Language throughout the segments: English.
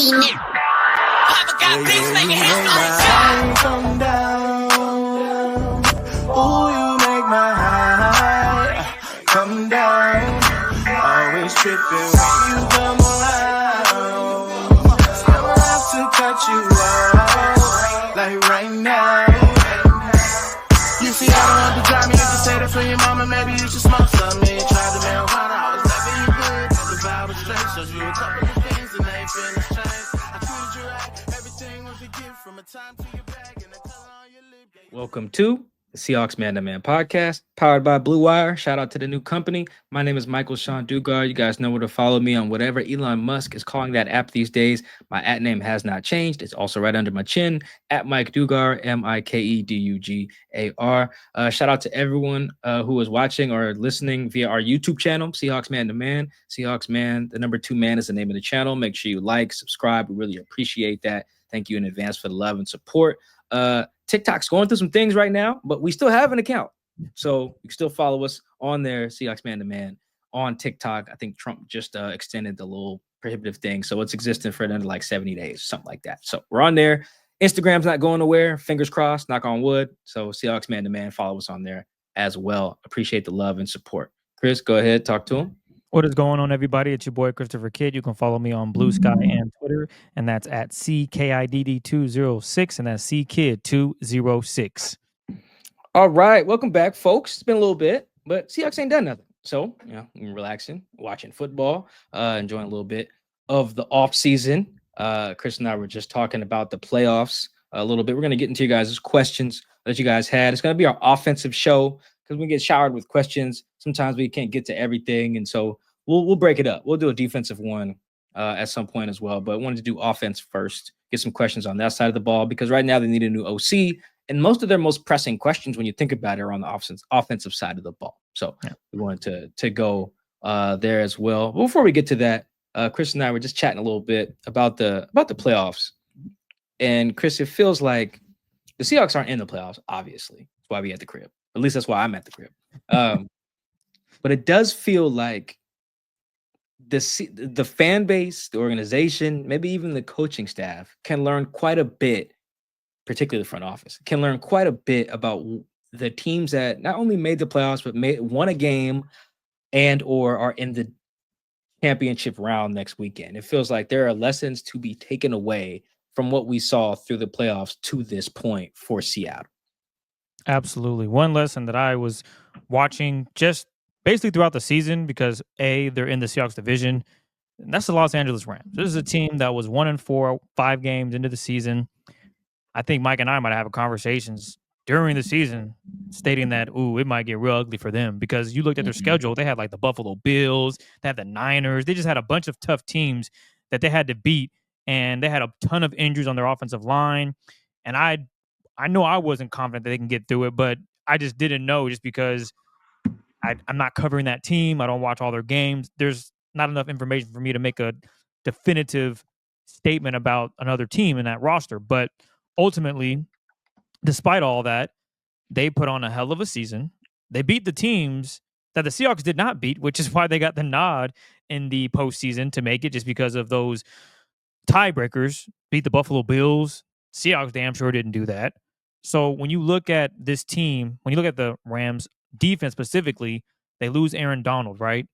Come down. Ooh, you make my high come down. Always tripping when you come around. Never have to cut you out like right now. You see, I don't have to drive me. You can say that for your mama. Maybe you should smoke some. Me try the marijuana. I was never you good. The vibe was straight. Showed you a couple of things and they feel strange. I treated you right. Everything was a gift from a time to your bag and the color on your lip. Welcome to the Seahawks Man to Man podcast, powered by Blue Wire. Shout out to the new company. My name is Michael-Shawn and You guys know where to follow me on whatever Elon Musk is calling that app these days. My @ name has not changed. It's also right under my chin, @Mike Dugar, MikeDugar. Shout out to everyone who is watching or listening via our YouTube channel, Seahawks Man to Man. Seahawks Man, the number 2 man is the name of the channel. Make sure you like, subscribe. We really appreciate that. Thank you in advance for the love and support. TikTok's going through some things right now, but we still have an account. So you can still follow us on there, Seahawks Man to Man, on TikTok. I think Trump just extended the little prohibitive thing. So it's existing for another like 70 days, something like that. So we're on there. Instagram's not going nowhere. Fingers crossed, knock on wood. So Seahawks Man to Man, follow us on there as well. Appreciate the love and support. Chris, go ahead, talk to him. What is going on, everybody? It's your boy, Christopher Kidd. You can follow me on Blue Sky and Twitter, and that's at CKIDD206, and that's CKID206. All right, welcome back, folks. It's been a little bit, but Seahawks ain't done nothing. So, I'm relaxing, watching football, enjoying a little bit of the offseason. Chris and I were just talking about the playoffs a little bit. We're going to get into you guys' questions that you guys had. It's going to be our offensive show because we get showered with questions. Sometimes we can't get to everything, and so we'll break it up. We'll do a defensive one at some point as well, but I wanted to do offense first, get some questions on that side of the ball because right now they need a new OC, and most of their most pressing questions when you think about it are on the offensive side of the ball. So we wanted to go there as well. But before we get to that, Chris and I were just chatting a little bit about the playoffs. And Chris, it feels like the Seahawks aren't in the playoffs, obviously. That's why we at the crib. At least that's why I'm at the crib. But it does feel like the fan base, the organization, maybe even the coaching staff can learn quite a bit, particularly the front office, can learn quite a bit about the teams that not only made the playoffs, but won a game and or are in the championship round next weekend. It feels like there are lessons to be taken away from what we saw through the playoffs to this point for Seattle. Absolutely. One lesson that I was watching just basically throughout the season, because they're in the Seahawks division, and that's the Los Angeles Rams. This is a team that was 1-4, 5 games into the season. I think Mike and I might have conversations during the season stating that, it might get real ugly for them because you looked at their schedule. They had like the Buffalo Bills, they had the Niners. They just had a bunch of tough teams that they had to beat, and they had a ton of injuries on their offensive line. And I know I wasn't confident that they can get through it, but I just didn't know just because I'm not covering that team. I don't watch all their games. There's not enough information for me to make a definitive statement about another team in that roster. But ultimately, despite all that, they put on a hell of a season. They beat the teams that the Seahawks did not beat, which is why they got the nod in the postseason to make it, just because of those tiebreakers. Beat the Buffalo Bills. Seahawks damn sure didn't do that. So when you look at this team, when you look at the Rams defense specifically, they lose Aaron Donald, right?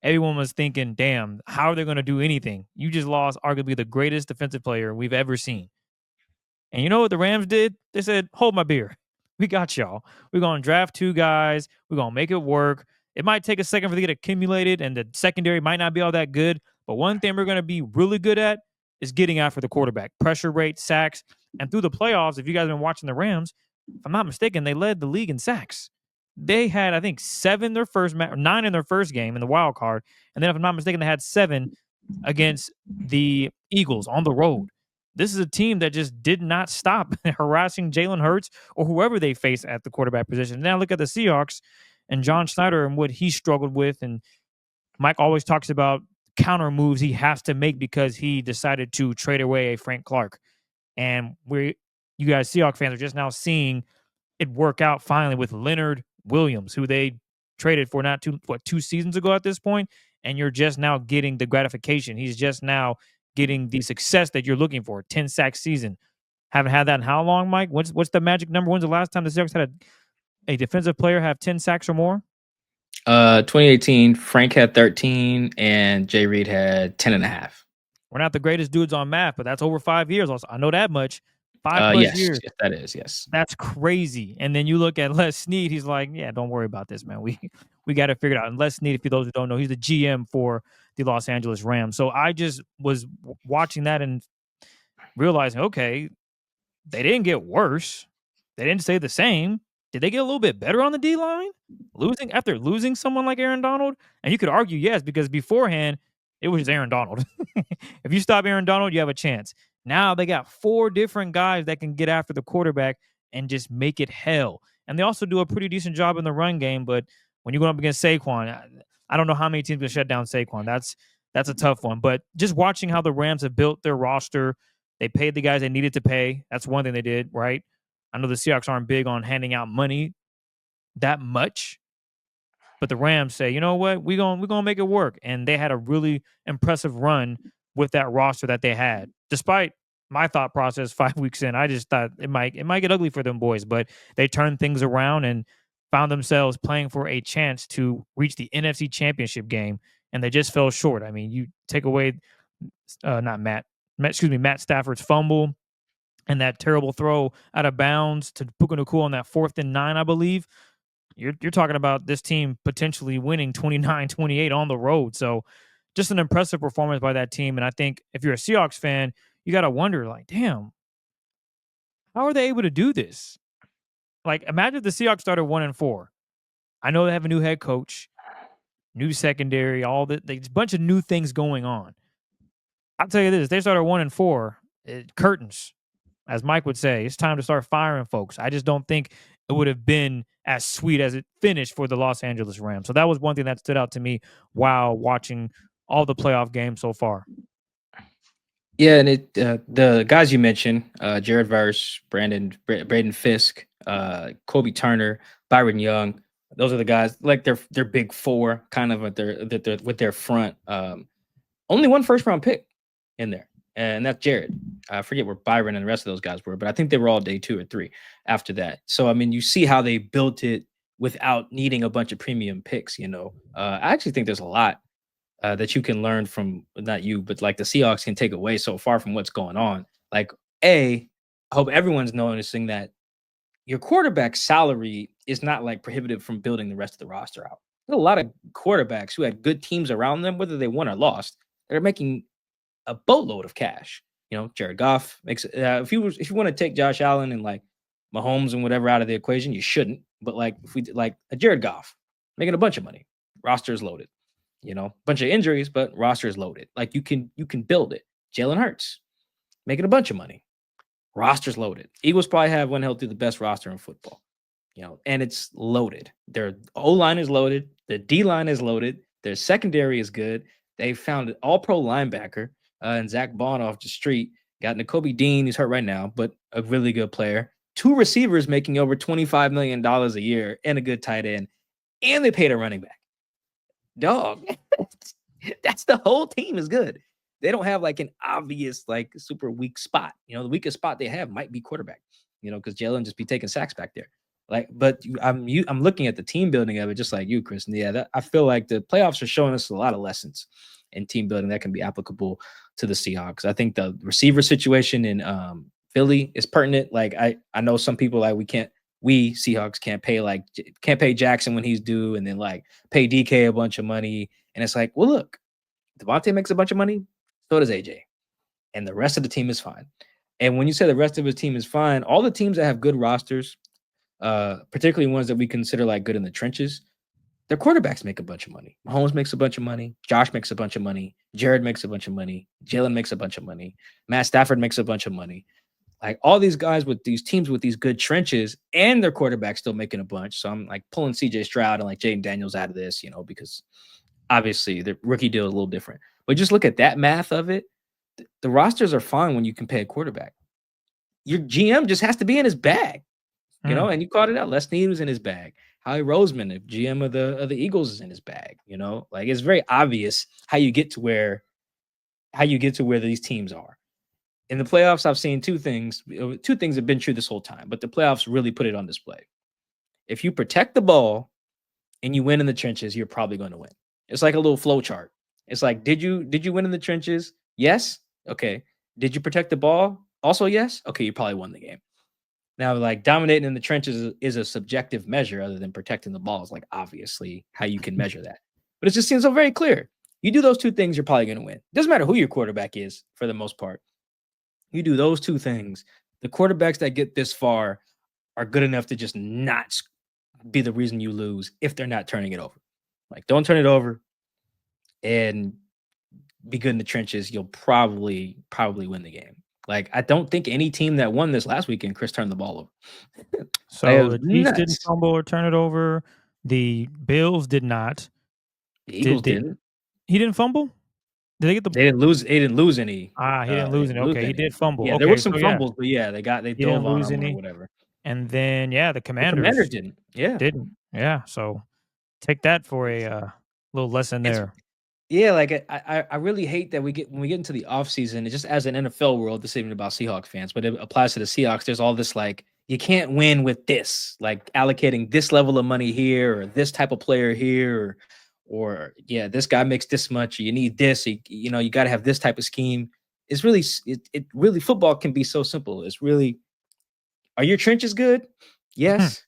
Everyone was thinking, damn, how are they going to do anything? You just lost arguably the greatest defensive player we've ever seen. And you know what the Rams did? They said, hold my beer. We got y'all. We're going to draft 2 guys. We're going to make it work. It might take a second for them to get accumulated, and the secondary might not be all that good. But one thing we're going to be really good at is getting after the quarterback. Pressure rate, sacks. And through the playoffs, if you guys have been watching the Rams, if I'm not mistaken, they led the league in sacks. They had, I think, 9 in their first game in the wild card. And then if I'm not mistaken, they had 7 against the Eagles on the road. This is a team that just did not stop harassing Jalen Hurts or whoever they face at the quarterback position. Now look at the Seahawks and John Schneider and what he struggled with. And Mike always talks about counter moves he has to make because he decided to trade away a Frank Clark. And you guys Seahawks fans are just now seeing it work out finally with Leonard Williams, who they traded for 2 seasons ago at this point, and you're just now getting the gratification. He's just now getting the success that you're looking for. 10-sack season. Haven't had that in how long, Mike? What's the magic number? When's the last time the Seahawks had a defensive player have 10 sacks or more? 2018, Frank had 13 and Jay Reed had 10 and a half. We're not the greatest dudes on math, but that's over 5 years. Also, I know that much. 5+ years. Yes, that is, yes. That's crazy. And then you look at Les Snead. He's like, yeah, don't worry about this, man. We got to figure it out. And Les Snead, if you those who don't know, he's the GM for the Los Angeles Rams. So I just was watching that and realizing, okay, they didn't get worse. They didn't stay the same. Did they get a little bit better on the D line? After losing someone like Aaron Donald? And you could argue yes, because beforehand, it was Aaron Donald. If you stop Aaron Donald, you have a chance. Now they got 4 different guys that can get after the quarterback and just make it hell. And they also do a pretty decent job in the run game. But when you go up against Saquon, I don't know how many teams can shut down Saquon. That's a tough one. But just watching how the Rams have built their roster, they paid the guys they needed to pay. That's one thing they did, right? I know the Seahawks aren't big on handing out money that much, but the Rams say, you know what, we're gonna make it work. And they had a really impressive run with that roster that they had. Despite my thought process 5 weeks in, I just thought it might get ugly for them boys, but they turned things around and found themselves playing for a chance to reach the NFC Championship game, and they just fell short. I mean, you take away Matt Stafford's fumble and that terrible throw out of bounds to Puka Nacua on that 4th and 9, I believe. You're talking about this team potentially winning 29-28 on the road. So just an impressive performance by that team. And I think if you're a Seahawks fan, you got to wonder, like, damn, how are they able to do this? Like, imagine if the Seahawks started 1-4. I know they have a new head coach, new secondary, all that. There's a bunch of new things going on. I'll tell you this, they started 1-4, curtains. As Mike would say, it's time to start firing folks. I just don't think it would have been as sweet as it finished for the Los Angeles Rams. So that was one thing that stood out to me while watching all the playoff games so far. Yeah, and the guys you mentioned, Jared Verse, Braden Fisk, Kobe Turner, Byron Young, those are the guys, like they're big 4 kind of with their front. Only one first-round pick in there. And that's Jared. I forget where Byron and the rest of those guys were, but I think they were all day 2 or 3 after that. So, I mean, you see how they built it without needing a bunch of premium picks, you know. I actually think there's a lot that you can learn from, not you, but like the Seahawks can take away so far from what's going on. Like, I hope everyone's noticing that your quarterback salary is not like prohibitive from building the rest of the roster out. There's a lot of quarterbacks who had good teams around them, whether they won or lost. They're making a boatload of cash. You know, Jared Goff makes if you want to take Josh Allen and like Mahomes and whatever out of the equation, you shouldn't. But like if we like a Jared Goff making a bunch of money, roster is loaded. You know, bunch of injuries, but roster is loaded. Like you can build it. Jalen Hurts making a bunch of money, roster's loaded. Eagles probably have one held through the best roster in football. You know, and it's loaded. Their O-line is loaded. The D-line is loaded. Their secondary is good. They found an all-pro linebacker and Zach Bond off the street. Got Nakobe Dean, he's hurt right now, but a really good player. 2 receivers making over $25 million a year and a good tight end. And they paid a running back. Dog, that's the whole team is good. They don't have like an obvious, like super weak spot. You know, the weakest spot they have might be quarterback, you know, because Jalen just be taking sacks back there. Like, but I'm looking at the team building of it, just like you, Chris. And yeah, I feel like the playoffs are showing us a lot of lessons in team building that can be applicable to the Seahawks. I think the receiver situation in Philly is pertinent. Like, I know some people like we Seahawks can't pay Jackson when he's due, and then like pay DK a bunch of money. And it's like, well, look, Devontae makes a bunch of money, so does AJ, and the rest of the team is fine. And when you say the rest of his team is fine, all the teams that have good rosters, particularly ones that we consider like good in the trenches, their quarterbacks make a bunch of money. Mahomes makes a bunch of money. Josh makes a bunch of money. Jared makes a bunch of money. Jalen makes a bunch of money. Matt Stafford makes a bunch of money. Like all these guys with these teams with these good trenches and their quarterback still making a bunch. So I'm like pulling CJ Stroud and like Jaden Daniels out of this, you know, because obviously the rookie deal is a little different. But just look at that math of it. The rosters are fine when you can pay a quarterback. Your GM just has to be in his bag, you know, and you called it out. Les Snead was in his bag. Howie Roseman, the GM of the Eagles, is in his bag. You know, like it's very obvious how you get to where how you get to where these teams are. In the playoffs, I've seen two things. Two things have been true this whole time, but the playoffs really put it on display. If you protect the ball and you win in the trenches, you're probably going to win. It's like a little flow chart. It's like, did you win in the trenches? Yes. Okay. Did you protect the ball? Also, yes. Okay, you probably won the game. Now, like dominating in the trenches is a subjective measure other than protecting the ball is like obviously how you can measure that. But it just seems so very clear. You do those two things, you're probably going to win. Doesn't matter who your quarterback is for the most part. You do those two things. The quarterbacks that get this far are good enough to just not be the reason you lose if they're not turning it over. Like, don't turn it over and be good in the trenches. You'll probably win the game. Like, I don't think any team that won this last weekend, Chris, turned the ball over. So the Chiefs didn't fumble or turn it over. The Bills did not. The Eagles didn't. He didn't fumble? Did they get the? They didn't lose. They didn't lose any. He didn't lose any. Okay, he did fumble. Yeah, okay, there were some so fumbles, but yeah, they dove on them or whatever. And then the Commanders didn't. Yeah, didn't. Yeah, so take that for a little lesson there. Yeah, like I really hate that when we get into the offseason, just as an NFL world, this isn't about Seahawks fans, but it applies to the Seahawks. There's all this like, you can't win with this, like allocating this level of money here or this type of player here, or yeah, this guy makes this much. You need this, you got to have this type of scheme. It's really, it really, football can be so simple. It's really, are your trenches good? Yes.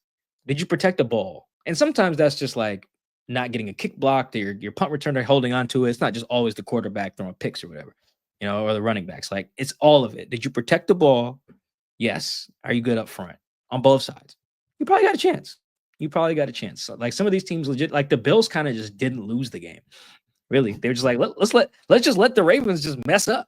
Did you protect the ball? And sometimes that's just like not getting a kick blocked, or your punt returner holding on to it. It's not just always the quarterback throwing picks or whatever, or the running backs. Like, it's all of it. Did you protect the ball? Yes. Are you good up front on both sides? You probably got a chance. So, like, some of these teams legit, like the Bills kind of just didn't lose the game. Really. They're just like, let's just let the Ravens just mess up.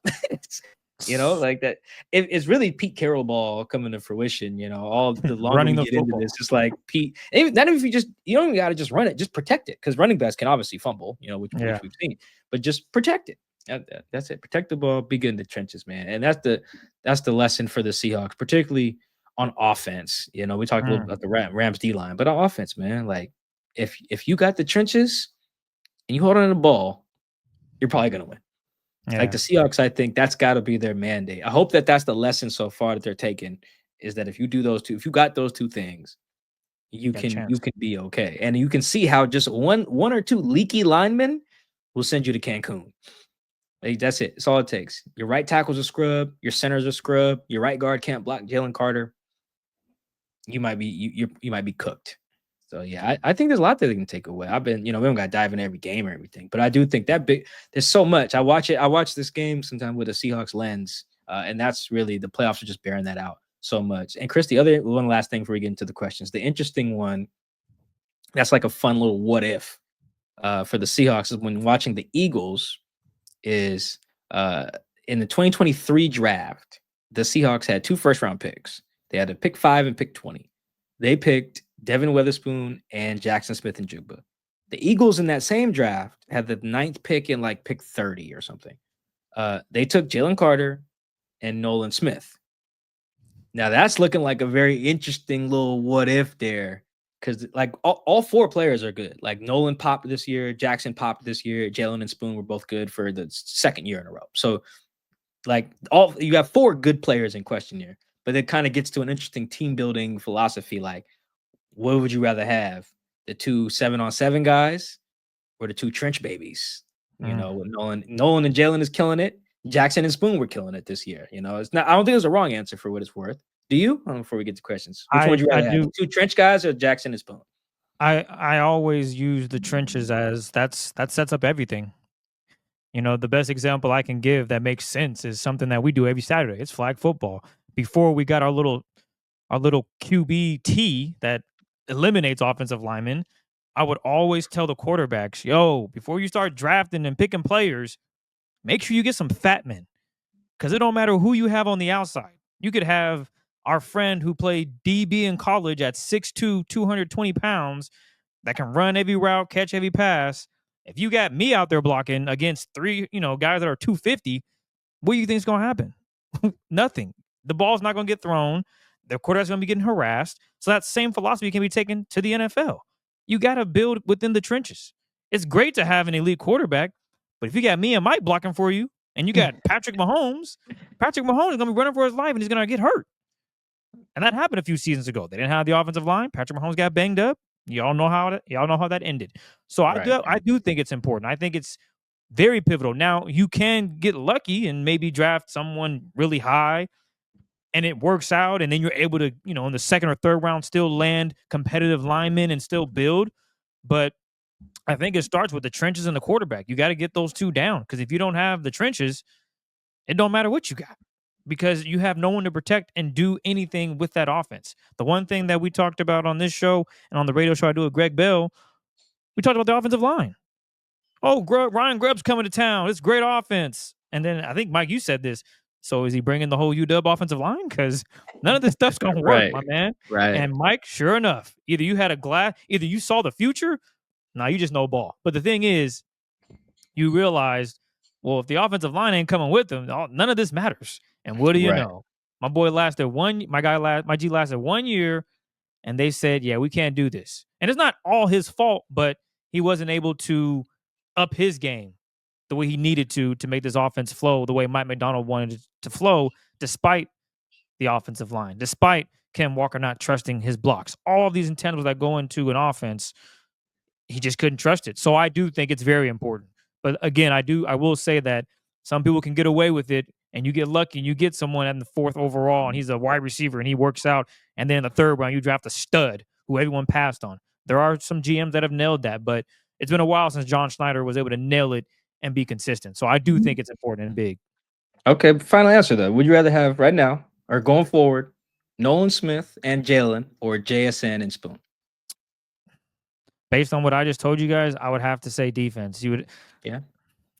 Like that. It's really Pete Carroll ball coming to fruition. All the longer we get into this, it's like Pete. Not even if you don't even got to just run it, just protect it, because running backs can obviously fumble. Which we've seen, but just protect it. That's it. Protect the ball. Be good in the trenches, man. And that's the lesson for the Seahawks, particularly on offense. We talked a little about the Rams D line, but on offense, man, like if you got the trenches and you hold on to the ball, you're probably gonna win. Yeah. Like the Seahawks, I think that's got to be their mandate. I hope that that's the lesson so far that they're taking, is that if you do those two, if you got those two things, you can be okay. And you can see how just one or two leaky linemen will send you to Cancun. Like, that's it. It's all it takes. Your right tackle's a scrub. Your center's a scrub. Your right guard can't block Jalen Carter. You might be cooked. So yeah, I think there's a lot that they can take away. I've been, we don't got to dive into every game or everything, but I do think there's so much. I watch this game sometimes with a Seahawks lens, and that's really, the playoffs are just bearing that out so much. And Chris, the other one last thing before we get into the questions, the interesting one, that's like a fun little what if for the Seahawks, is when watching the Eagles, is in the 2023 draft, the Seahawks had 2 first-round picks. They had to pick 5 and pick 20. They picked Devin Witherspoon and Jackson Smith-Njigba. The Eagles in that same draft had the 9th pick in like pick 30 or something. They took Jalen Carter and Nolan Smith. Now that's looking like a very interesting little what if there, because like all 4 players are good. Like Nolan popped this year, Jackson popped this year, Jalen and Spoon were both good for the 2nd year in a row. So like you have 4 good players in question here, but it kind of gets to an interesting team building philosophy. Like, what would you rather have? The 2 7-on-7 guys or the 2 trench babies? With Nolan and Jalen is killing it. Jackson and Spoon were killing it this year. It's not. I don't think there's a wrong answer for what it's worth. Do you? Before we get to questions, which one would you rather have? The 2 trench guys or Jackson and Spoon? I always use the trenches as that sets up everything. The best example I can give that makes sense is something that we do every Saturday. It's flag football. Before we got our little QBT that eliminates offensive linemen, I would always tell the quarterbacks, yo, before you start drafting and picking players, make sure you get some fat men, because it don't matter who you have on the outside. You could have our friend who played DB in college at 6'2", 220 pounds that can run every route, catch every pass. If you got me out there blocking against 3, guys that are 250, what do you think is going to happen? Nothing. The ball's not going to get thrown. The quarterback's going to be getting harassed. So that same philosophy can be taken to the NFL. You got to build within the trenches. It's great to have an elite quarterback, but if you got me and Mike blocking for you and you got Patrick Mahomes. Patrick Mahomes is going to be running for his life, and he's going to get hurt. And that happened a few seasons ago. They didn't have the offensive line. Patrick Mahomes got banged up. Y'all know how that ended. So I do think it's important. I think it's very pivotal. Now, you can get lucky and maybe draft someone really high and it works out, and then you're able to, in the second or third round still land competitive linemen and still build. But I think it starts with the trenches and the quarterback. You got to get those two down, because if you don't have the trenches, it don't matter what you got, because you have no one to protect and do anything with that offense. The one thing that we talked about on this show and on the radio show I do with Greg Bell, we talked about the offensive line. Oh, Ryan Grubb's coming to town. It's great offense. And then I think, Mike, you said this. So is he bringing the whole UW offensive line? Because none of this stuff's going to work, my man. Right. And Mike, sure enough, either you saw the future, now you just know ball. But the thing is, you realized, well, if the offensive line ain't coming with them, none of this matters. And what do you know? My G lasted 1 year, and they said, yeah, we can't do this. And it's not all his fault, but he wasn't able to up his game the way he needed to make this offense flow the way Mike Macdonald wanted it to flow, despite the offensive line, despite Ken Walker not trusting his blocks. All of these intangibles that go into an offense, he just couldn't trust it. So I do think it's very important. But again, I will say that some people can get away with it, and you get lucky and you get someone in the 4th overall and he's a wide receiver and he works out, and then in the 3rd round you draft a stud who everyone passed on. There are some GMs that have nailed that, but it's been a while since John Schneider was able to nail it and be consistent. So I do think it's important and big. Okay, final answer though. Would you rather have right now or going forward Nolan Smith and Jalen, or JSN and Spoon? Based on what I just told you guys, I would have to say defense. Yeah.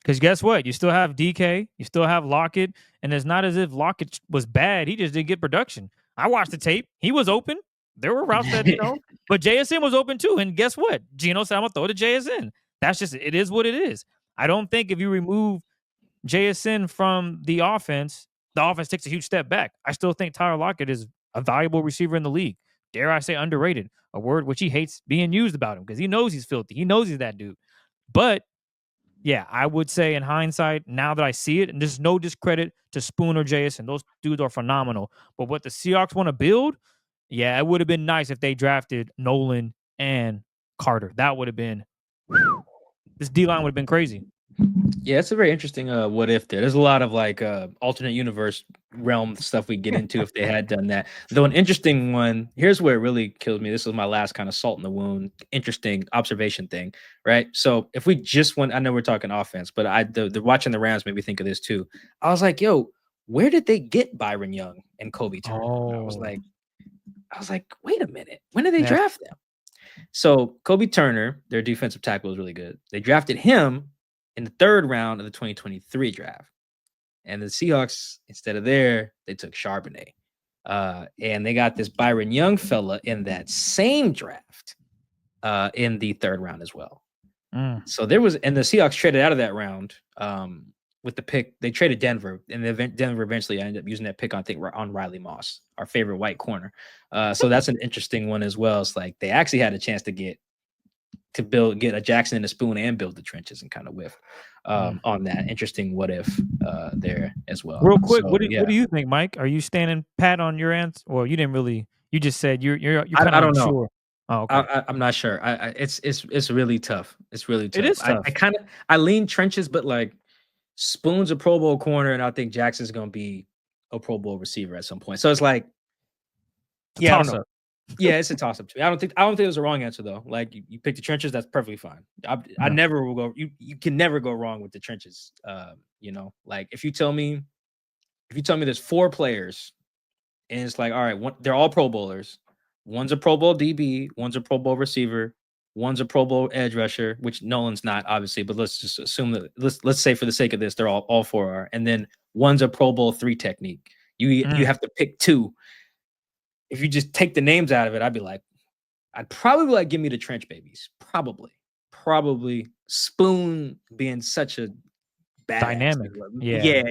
Because guess what? You still have DK, you still have Lockett, and it's not as if Lockett was bad. He just didn't get production. I watched the tape. He was open. There were routes that, but JSN was open too. And guess what? Geno said, I'm going to throw to JSN. That's just, it is what it is. I don't think if you remove JSN from the offense takes a huge step back. I still think Tyler Lockett is a valuable receiver in the league. Dare I say underrated, a word which he hates being used about him because he knows he's filthy. He knows he's that dude. But yeah, I would say in hindsight, now that I see it, and there's no discredit to Spoon or JSN, those dudes are phenomenal. But what the Seahawks want to build, yeah, it would have been nice if they drafted Nolan and Carter. That would have been, this D-line would have been crazy. Yeah, it's a very interesting what if there. There's a lot of like alternate universe realm stuff we get into if they had done that. Though an interesting one, here's where it really kills me. This was my last kind of salt in the wound, interesting observation thing, right? So if we just went, I know we're talking offense, but the watching the Rams made me think of this too. I was like, yo, where did they get Byron Young and Kobe Turner? I was like, wait a minute, when did they draft them? So Kobe Turner, their defensive tackle, was really good. They drafted him in the 3rd round of the 2023 draft. And the Seahawks, instead of they took Charbonnet. And they got this Byron Young fella in that same draft in the 3rd round as well. So and the Seahawks traded out of that round with the pick. They traded Denver, and Denver eventually ended up using that pick on Riley Moss, our favorite white corner. So that's an interesting one as well. It's like they actually had a chance to get a Jackson and a Spoon and build the trenches and kind of whiff on that. Interesting what if there as well. Real quick, what do you think, Mike? Are you standing pat on your answer? Well, you didn't really. You just said you're kind of I don't know. sure. Oh, okay. I'm not sure. It's really tough. It's really tough. It is tough. I lean trenches, but like Spoon's a Pro Bowl corner, and I think Jackson's going to be a Pro Bowl receiver at some point. So it's like, I don't know. Yeah, it's a toss up to me. I don't think it was a wrong answer though. Like you pick the trenches, that's perfectly fine. I never will go. You can never go wrong with the trenches. Like if you tell me there's 4 players, and it's like, all right, they're all Pro Bowlers. One's a Pro Bowl DB, one's a Pro Bowl receiver, one's a Pro Bowl edge rusher, which Nolan's not obviously, but let's just assume that let's say for the sake of this, they're all 4 are, and then one's a Pro Bowl 3 technique. You have to pick 2. If you just take the names out of it, I'd probably like, give me the trench babies. Probably Spoon being such a badass. Dynamic. Yeah.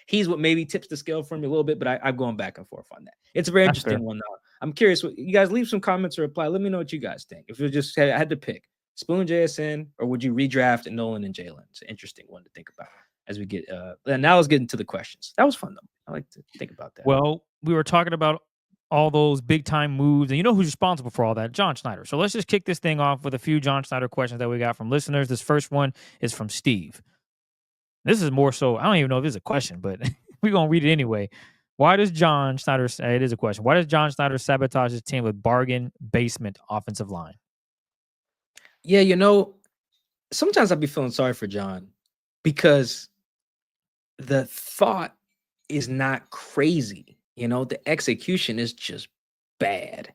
He's what maybe tips the scale for me a little bit, but I'm going back and forth on that. It's a very interesting one though. I'm curious. You guys leave some comments or reply. Let me know what you guys think. If you just had to pick Spoon, JSN, or would you redraft Nolan and Jalen? It's an interesting one to think about as we get and now let's get into the questions. That was fun though. I like to think about that. Well, we were talking about all those big time moves, and you know who's responsible for all that? John Schneider. So let's just kick this thing off with a few John Schneider questions that we got from listeners. This first one is from Steve. This is more so, I don't even know if it's a question, but we're going to read it anyway. Why does John Schneider, it is a question, why does John Schneider sabotage his team with bargain basement offensive line? Yeah, you know, sometimes I'd be feeling sorry for John because the thought is not crazy. You know, the execution is just bad.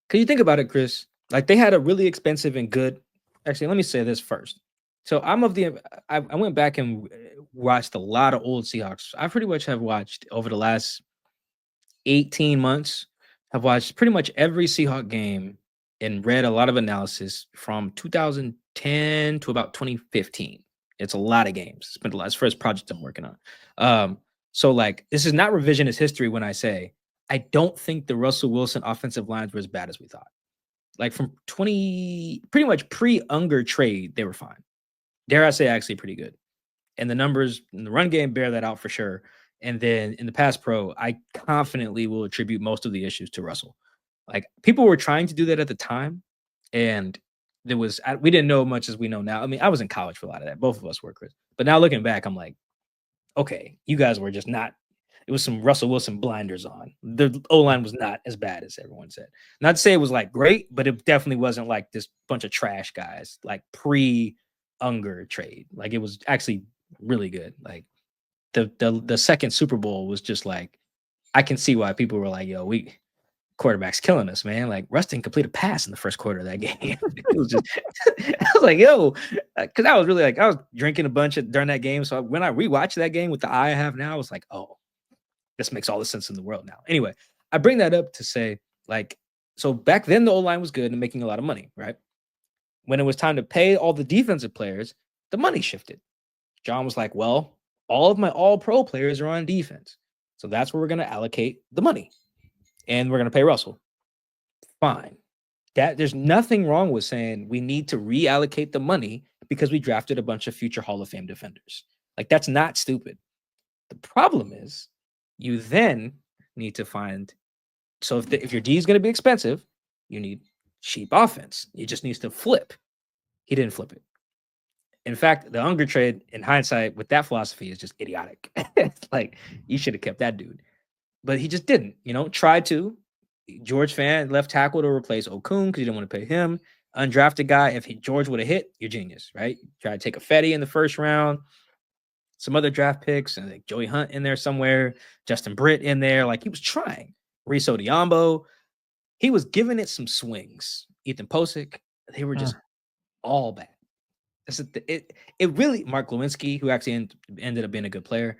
Can you think about it, Chris? Like they had a really expensive and good. Actually, let me say this first. So I'm of the. I went back and watched a lot of old Seahawks. I pretty much have watched over the last 18 months. I've watched pretty much every Seahawk game and read a lot of analysis from 2010 to about 2015. It's a lot of games. It's been the last first project I'm working on. So like this is not revisionist history when I say I don't think the Russell Wilson offensive lines were as bad as we thought. Like from pretty much pre-Unger trade, they were fine. Dare I say actually pretty good. And the numbers in the run game bear that out for sure. And then in the pass pro, I confidently will attribute most of the issues to Russell. Like people were trying to do that at the time, and we didn't know much as we know now. I mean, I was in college for a lot of that. Both of us were, Chris. But now looking back, I'm like, okay, you guys were just not. It was some Russell Wilson blinders on. The O-line was not as bad as everyone said. Not to say it was like great, but it definitely wasn't like this bunch of trash guys, like pre-Unger trade. Like it was actually really good. Like the second Super Bowl was just like, I can see why people were like, yo, quarterback's killing us, man. Like Russ didn't complete a pass in the first quarter of that game. It was just, I was like, yo, because I was really like, I was drinking a bunch during that game. So when I rewatched that game with the eye I have now, I was like, oh, this makes all the sense in the world now. Anyway, I bring that up to say, like, so back then the O-line was good and making a lot of money, right? When it was time to pay all the defensive players, the money shifted. John was like, well, all of my all-pro players are on defense. So that's where we're going to allocate the money. And we're going to pay Russell. Fine. There's nothing wrong with saying we need to reallocate the money because we drafted a bunch of future Hall of Fame defenders. Like, that's not stupid. The problem is you then need to find. So if your D is going to be expensive, you need cheap offense. It just needs to flip. He didn't flip it. In fact, the Unger trade, in hindsight, with that philosophy is just idiotic. Like, you should have kept that dude. But he just didn't, tried to. George Fant left tackle to replace Okung because you didn't want to pay him. Undrafted guy, if George would have hit, you're genius, right? Try to take a Fetty in the first round, some other draft picks, and like Joey Hunt in there somewhere, Justin Britt in there. Like he was trying. Reese Odiambo, he was giving it some swings. Ethan Posick, they were just all bad. It really, Mark Lewinsky, who actually ended up being a good player,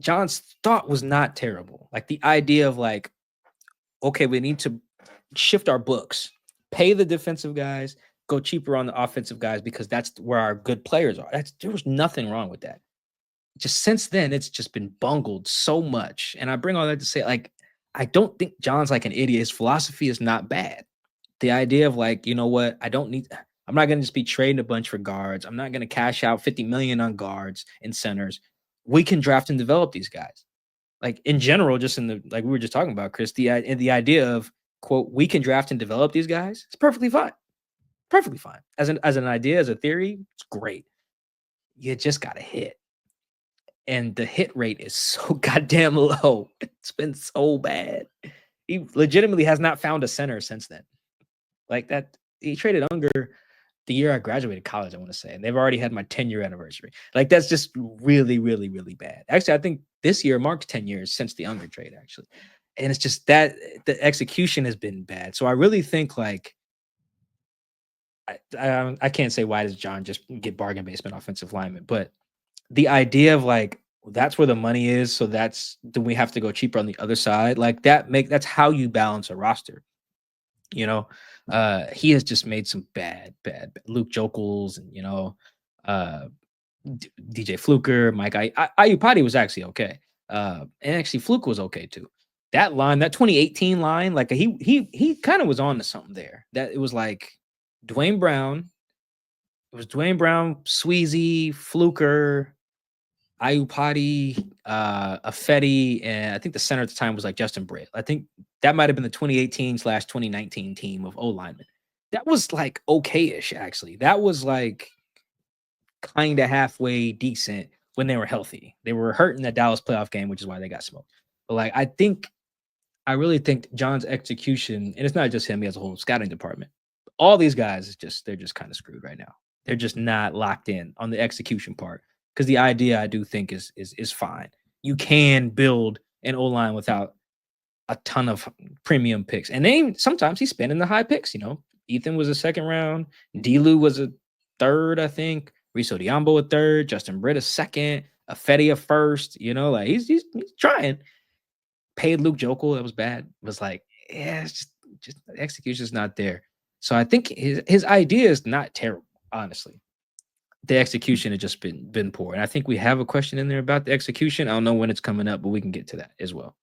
John's thought was not terrible. Like the idea of like, okay, we need to shift our books, pay the defensive guys, go cheaper on the offensive guys because that's where our good players are. There was nothing wrong with that. Just since then, it's just been bungled so much. And I bring all that to say, like, I don't think John's like an idiot. His philosophy is not bad. The idea of like, you know what? I'm not going to just be trading a bunch for guards. I'm not going to cash out $50 million on guards and centers. We can draft and develop these guys. Like in general, just like we were just talking about, Chris, the idea of quote, we can draft and develop these guys. It's perfectly fine. Perfectly fine. As an idea, as a theory, it's great. You just got to hit. And the hit rate is so goddamn low. It's been so bad. He legitimately has not found a center since then. Like that, he traded Unger the year I graduated college, I want to say. And they've already had my 10-year anniversary. Like, that's just really, really, really bad. Actually, I think this year marks 10 years since the Unger trade, actually. And it's just that the execution has been bad. So I really think, like, I can't say why does John just get bargain basement offensive lineman, but the idea of, like, that's where the money is, so do we have to go cheaper on the other side? Like, that's how you balance a roster. He has just made some bad Luke Jokels and DJ Fluker, Mike Iupati was actually okay. And actually Fluke was okay too. That line, that 2018 line, like he kind of was on to something there. That it was like Dwayne Brown, Sweezy, Fluker, Ayupati, Afeti, and I think the center at the time was like Justin Britt. I think that might have been the 2018/2019 team of O linemen. That was like okay-ish, actually. That was like kind of halfway decent when they were healthy. They were hurt in that Dallas playoff game, which is why they got smoked. But like, I really think John's execution, and it's not just him, he has a whole scouting department. All these guys they're just kind of screwed right now. They're just not locked in on the execution part. Because the idea I do think is fine. You can build an O line without a ton of premium picks. And then sometimes he's spending the high picks, Ethan was a second round, Delu was a third, I think. Riso Diambo a third, Justin Britt a second, Afeti a first, like he's trying. Paid Luke Jokel, that was bad. It was like, yeah, it's just the execution's not there. So I think his idea is not terrible, honestly. The execution has just been poor. And I think we have a question in there about the execution. I don't know when it's coming up, but we can get to that as well.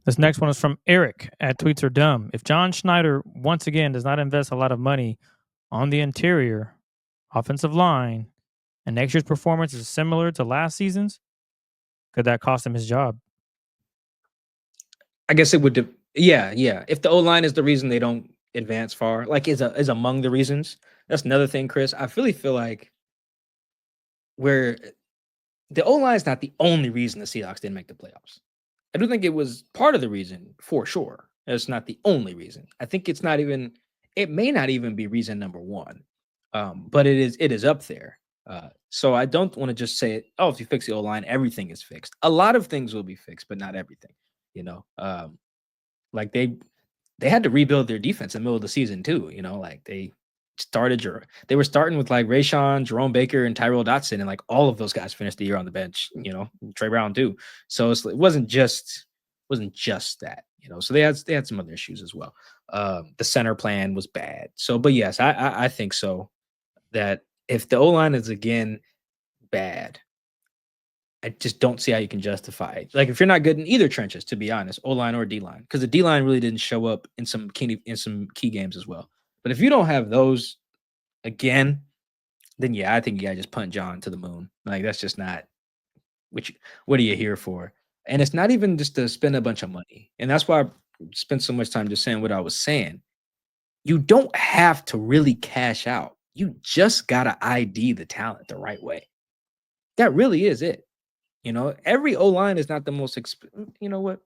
This next one is from Eric at Tweets Are Dumb. If John Schneider once again does not invest a lot of money on the interior offensive line and next year's performance is similar to last season's, could that cost him his job? I guess it would. Yeah. If the O-line is the reason they don't advance far, like is among the reasons. That's another thing, Chris. I really feel like where the O-line is not the only reason the Seahawks didn't make the playoffs. I do think it was part of the reason for sure. It's not the only reason. I think it may not even be reason number one. But it is up there. So I don't want to just say, if you fix the O-line, everything is fixed. A lot of things will be fixed, but not everything. Like they had to rebuild their defense in the middle of the season too. Like they were starting with like Rayshon, Jerome Baker, and Tyrell Dotson, and like all of those guys finished the year on the bench. Trey Brown too. So it wasn't just that. So they had some other issues as well. The center plan was bad. So, but yes, I think so. That if the O-line is again bad, I just don't see how you can justify it. Like if you're not good in either trenches, to be honest, O-line or D-line, because the D-line really didn't show up in some key games as well. But if you don't have those again, then yeah, I think you gotta just punt John to the moon. Like that's just not what are you here for? And it's not even just to spend a bunch of money. And that's why I spent so much time just saying what I was saying. You don't have to really cash out. You just gotta ID the talent the right way. That really is it. Every O-line is not the most expensive. You know what?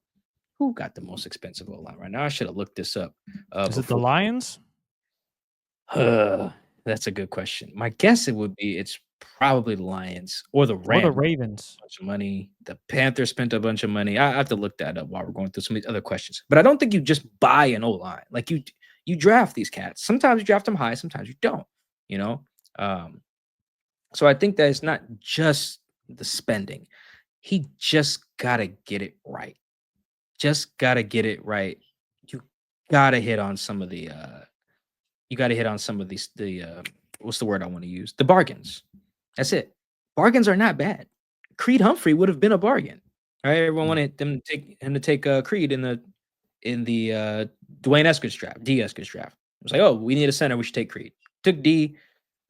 Who got the most expensive O-line right now? I should have looked this up. Is it the Lions? That's a good question. My guess it's probably the Lions or the Rams. Or the Ravens. A bunch of money. The Panthers spent a bunch of money. I have to look that up while we're going through some of these other questions. But I don't think you just buy an O-line. Like you draft these cats. Sometimes you draft them high, sometimes you don't. So I think that it's not just the spending. He just gotta get it right. Just gotta get it right. You gotta hit on some of the what's the word I want to use? The bargains. That's it. Bargains are not bad. Creed Humphrey would have been a bargain. All right, everyone wanted him to take Creed in the Dwayne Eskridge draft, D Eskridge draft. It was like, we need a center, we should take Creed. Took D.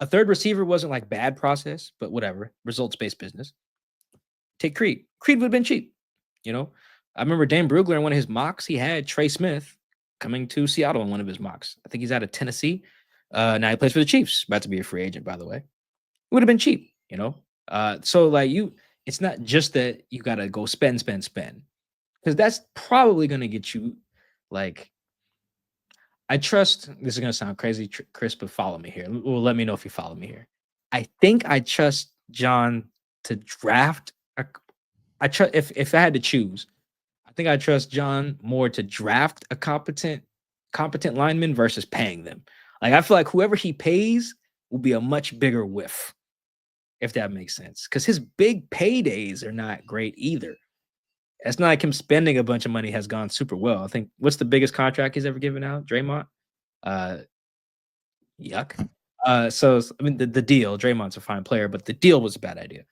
A third receiver wasn't like bad process, but whatever. Results-based business. Take Creed. Creed would have been cheap. I remember Dan Brugler in one of his mocks, he had Trey Smith coming to Seattle in one of his mocks. I think he's out of Tennessee. Now he plays for the Chiefs, about to be a free agent, by the way. It would have been cheap, So like it's not just that you got to go spend. Because that's probably going to get you like, I trust, this is going to sound crazy, Chris, but follow me here. Well, let me know if you follow me here. I think I trust John to draft. If I had to choose, I think I trust John more to draft a competent lineman versus paying them. Like I feel like whoever he pays will be a much bigger whiff, if that makes sense. Because his big paydays are not great either. It's not like him spending a bunch of money has gone super well. I think what's the biggest contract he's ever given out? Draymond? Yuck. So I mean the deal, Draymond's a fine player, but the deal was a bad idea.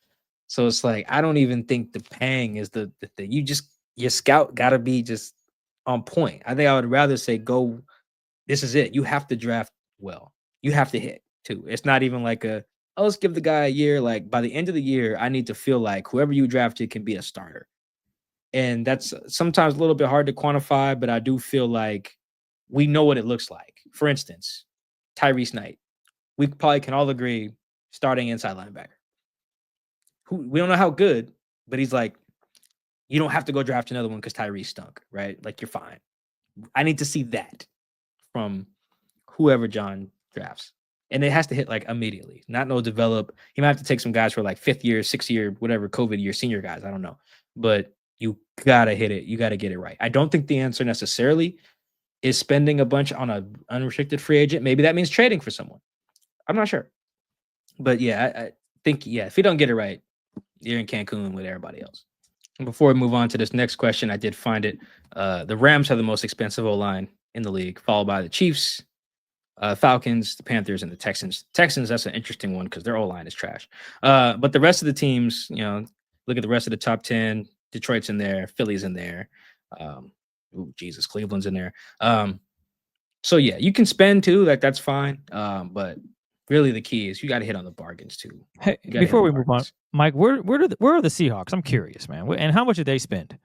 So it's like I don't even think the paying is the thing. Your scout gotta be just on point. I think I would rather say go, this is it. You have to draft well. You have to hit too. It's not even like let's give the guy a year. Like by the end of the year, I need to feel like whoever you drafted can be a starter. And that's sometimes a little bit hard to quantify, but I do feel like we know what it looks like. For instance, Tyrese Knight. We probably can all agree starting inside linebacker. We don't know how good, but he's like, you don't have to go draft another one because Tyrese stunk, right? Like you're fine. I need to see that from whoever John drafts. And it has to hit like immediately, not no develop. He might have to take some guys for like 5th year, 6th year, whatever, COVID year, senior guys. I don't know. But you got to hit it. You got to get it right. I don't think the answer necessarily is spending a bunch on an unrestricted free agent. Maybe that means trading for someone. I'm not sure. But yeah, I think, if you don't get it right, you're in Cancun with everybody else. And before we move on to this next question, I did find it. The Rams have the most expensive O-line in the league, followed by the Chiefs, Falcons, the Panthers, and the Texans. Texans, that's an interesting one because their O-line is trash. But the rest of the teams, look at the rest of the top 10. Detroit's in there. Philly's in there. Cleveland's in there. So, yeah, you can spend too. Like, that's fine. But really the key is you got to hit on the bargains too. Hey, before we move on, Mike, where are the Seahawks? I'm curious, man. And how much did they spend?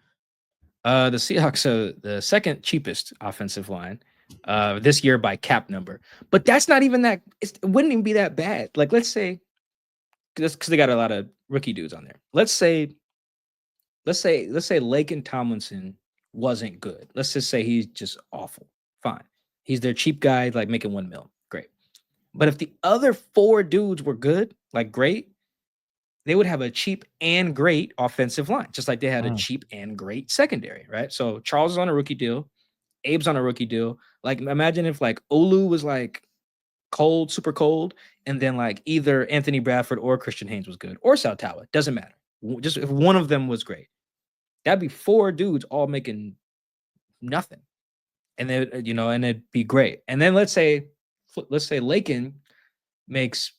The Seahawks are the second cheapest offensive line this year by cap number, but that's not even that. It wouldn't even be that bad. Like, let's say, because they got a lot of rookie dudes on there. Let's say Laken Tomlinson wasn't good. Let's just say he's just awful. Fine, he's their cheap guy, like making $1 million. Great. But if the other 4 dudes were good, like great, they would have a cheap and great offensive line, just like they had a cheap and great secondary, right? So Charles is on a rookie deal. Abe's on a rookie deal. Like, imagine if like Olu was like cold, super cold, and then like either Anthony Bradford or Christian Haynes was good, or Saltawa. Doesn't matter. Just if one of them was great, that'd be 4 dudes all making nothing. And then, and it'd be great. And then let's say Laken makes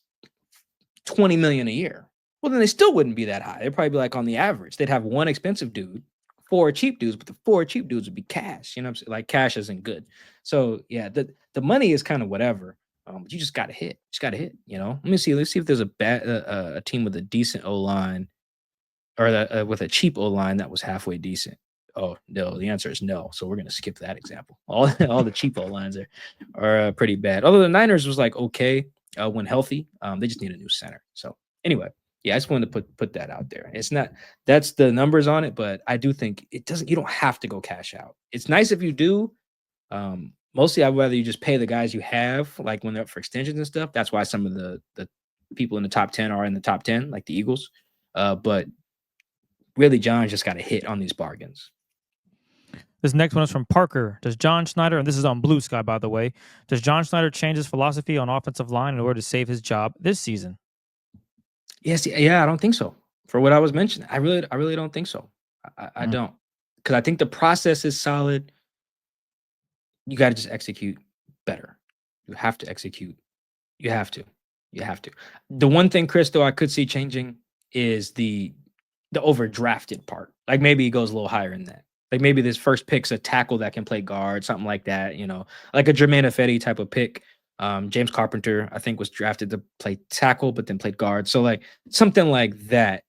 $20 million a year. Well, then they still wouldn't be that high. They'd probably be like on the average. They'd have 1 expensive dude, 4 cheap dudes, but the 4 cheap dudes would be cash. You know what I'm saying? Like, cash isn't good. So yeah, the money is kind of whatever. But you just gotta hit. Let me see. Let's see if there's a team with a decent O-line or with a cheap O-line that was halfway decent. Oh no, the answer is no. So we're gonna skip that example. All the cheap O-lines are pretty bad. Although the Niners was like okay when healthy. They just need a new center. So anyway. Yeah, I just wanted to put that out there. It's not that's the numbers on it, but I do think you don't have to go cash out. It's nice if you do. Mostly I'd rather you just pay the guys you have, like when they're up for extensions and stuff. That's why some of the people in the top 10 are in the top 10, like the Eagles. But really, John's just got to hit on these bargains. This next one is from Parker. Does John Schneider, and this is on Blue Sky, by the way, does John Schneider change his philosophy on offensive line in order to save his job this season? Yes, yeah, I don't think so. For what I was mentioning, I really don't think so. I don't, because I think the process is solid. You got to just execute better. You have to execute. You have to. The one thing, Chris, though, I could see changing is the overdrafted part. Like maybe he goes a little higher in that. Like maybe this first pick's a tackle that can play guard, something like that. Like a Jermaine Ifedi type of pick. James Carpenter, I think, was drafted to play tackle, but then played guard. So like something like that,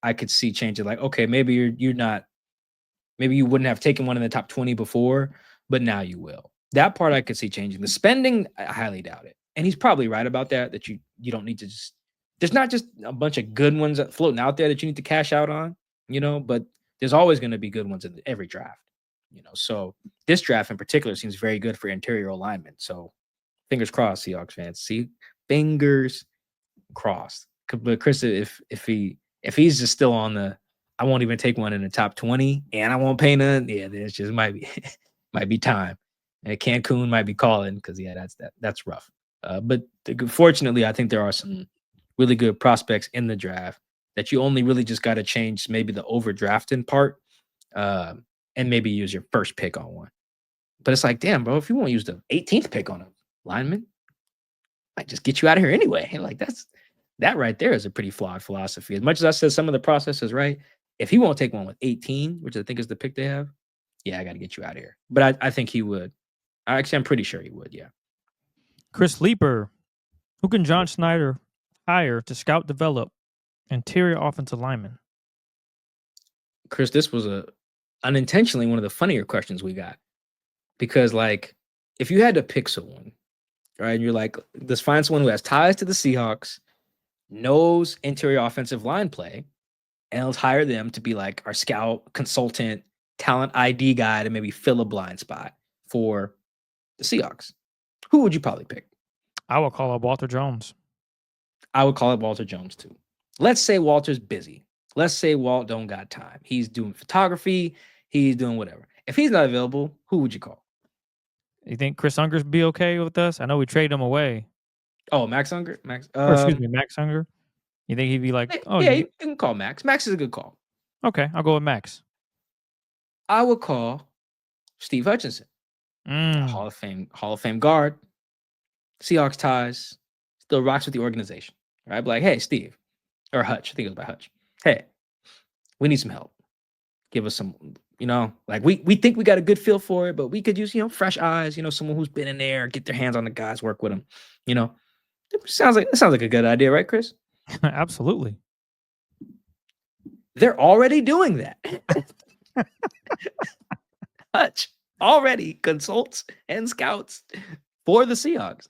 I could see changing. Like, okay, maybe you're not, maybe you wouldn't have taken one in the top 20 before, but now you will. That part I could see changing. The spending, I highly doubt it. And he's probably right about that. That you don't need to just. There's not just a bunch of good ones floating out there that you need to cash out on, but there's always going to be good ones in every draft, So this draft in particular seems very good for interior alignment. So. Fingers crossed, Seahawks fans. See, fingers crossed. But Chris, if he's just still on the, I won't even take one in the top 20, and I won't pay none. Yeah, there's just might be time. And Cancun might be calling because that's rough. But fortunately, I think there are some really good prospects in the draft that you only really just got to change maybe the overdrafting part, and maybe use your first pick on one. But it's like, damn, bro, if you won't use the 18th pick on him. Lineman might just get you out of here anyway. Like that right there is a pretty flawed philosophy. As much as I said some of the process is right, if he won't take one with 18, which I think is the pick they have, yeah, I got to get you out of here. But I think he would. I'm pretty sure he would. Yeah. Chris Leeper, who can John Schneider hire to scout develop interior offensive linemen? Chris, this was unintentionally one of the funnier questions we got because, like, if you had to pick someone, right, and you're like, let's find someone who has ties to the Seahawks, knows interior offensive line play, and let's hire them to be like our scout, consultant, talent ID guy to maybe fill a blind spot for the Seahawks. Who would you probably pick? I will call up Walter Jones. I would call it Walter Jones too. Let's say Walter's busy. Let's say Walt don't got time. He's doing photography. He's doing whatever. If he's not available, who would you call? You think Chris Unger's be okay with us? I know we traded him away. Oh, Max Unger? Max. Or excuse me, Max Unger. You think he'd be like, oh, yeah, you can call Max. Max is a good call. Okay, I'll go with Max. I would call Steve Hutchinson, Hall of Fame guard, Seahawks ties, still rocks with the organization. Right? I'd be like, hey, Steve, or Hutch. I think it was by Hutch. Hey, we need some help. Give us some, like we think we got a good feel for it, but we could use, fresh eyes, someone who's been in there, get their hands on the guys, work with them. It sounds like a good idea, right, Chris? Absolutely. They're already doing that. Hutch already consults and scouts for the Seahawks.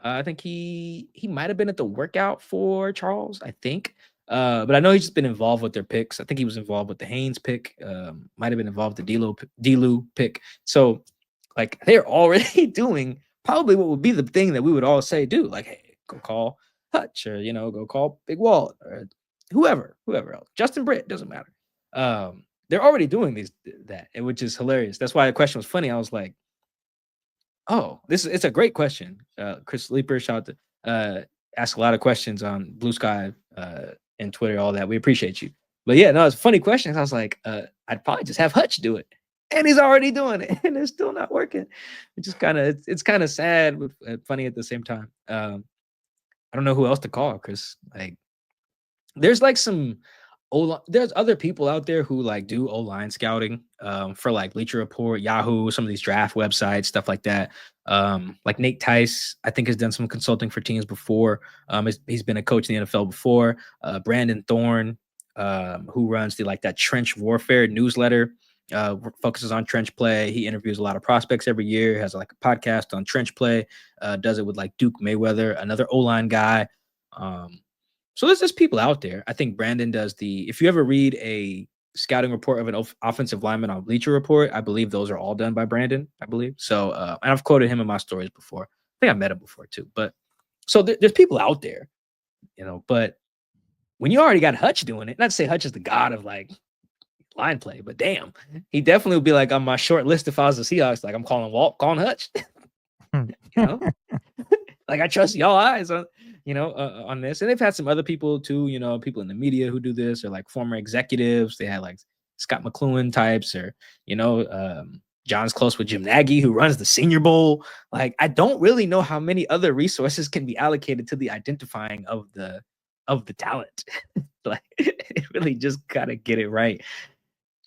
I think he might have been at the workout for Charles, I think. But I know he's just been involved with their picks. I think he was involved with the Haynes pick. Might have been involved with the Delu pick. So, like, they're already doing probably what would be the thing that we would all say do. Like, hey, go call Hutch, or go call Big Walt, or whoever else. Justin Britt, doesn't matter. They're already doing that, which is hilarious. That's why the question was funny. I was like, oh, it's a great question. Chris Leeper, shout out to ask a lot of questions on Blue Sky and Twitter, all that. We appreciate you. But yeah, no, it's a funny question. I was like, I'd probably just have Hutch do it. And he's already doing it, and it's still not working. It's kind of sad, but funny at the same time. I don't know who else to call, Chris. Like, there's like there's other people out there who like do O-line scouting for like Bleacher Report, Yahoo, some of these draft websites, stuff like that. Like Nate Tice, I think, has done some consulting for teams before. He's been a coach in the NFL before. Brandon Thorne, who runs that trench warfare newsletter, focuses on trench play. He interviews a lot of prospects every year, has like a podcast on trench play, does it with like Duke Mayweather, another O-line guy. So there's just people out there. I think Brandon does if you ever read a scouting report of an offensive lineman on Bleacher Report, I believe those are all done by Brandon, I believe. So, and I've quoted him in my stories before. I think I met him before too. But so there's people out there, but when you already got Hutch doing it, not to say Hutch is the god of like line play, but damn, he definitely would be like on my short list if I was the Seahawks. Like, I'm calling Walt, calling Hutch. Like, I trust y'all eyes on, on this. And they've had some other people too, people in the media who do this, or like former executives. They had like Scott McLuhan types, or, John's close with Jim Nagy, who runs the Senior Bowl. Like, I don't really know how many other resources can be allocated to the identifying of the talent. Like, it really just gotta get it right.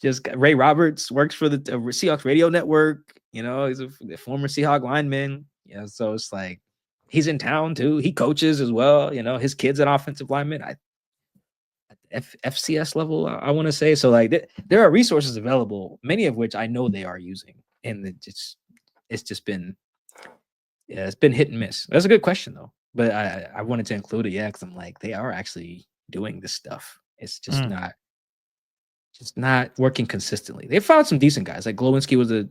Just Ray Roberts works for the Seahawks radio network. He's a former Seahawk lineman. So it's like, he's in town too. He coaches as well. His kid's an offensive lineman. FCS level, I want to say. So like, there are resources available, many of which I know they are using, and it's just been, it's been hit and miss. That's a good question though, but I wanted to include it, because I'm like, they are actually doing this stuff. It's just not working consistently. They found some decent guys. Like Glowinski was a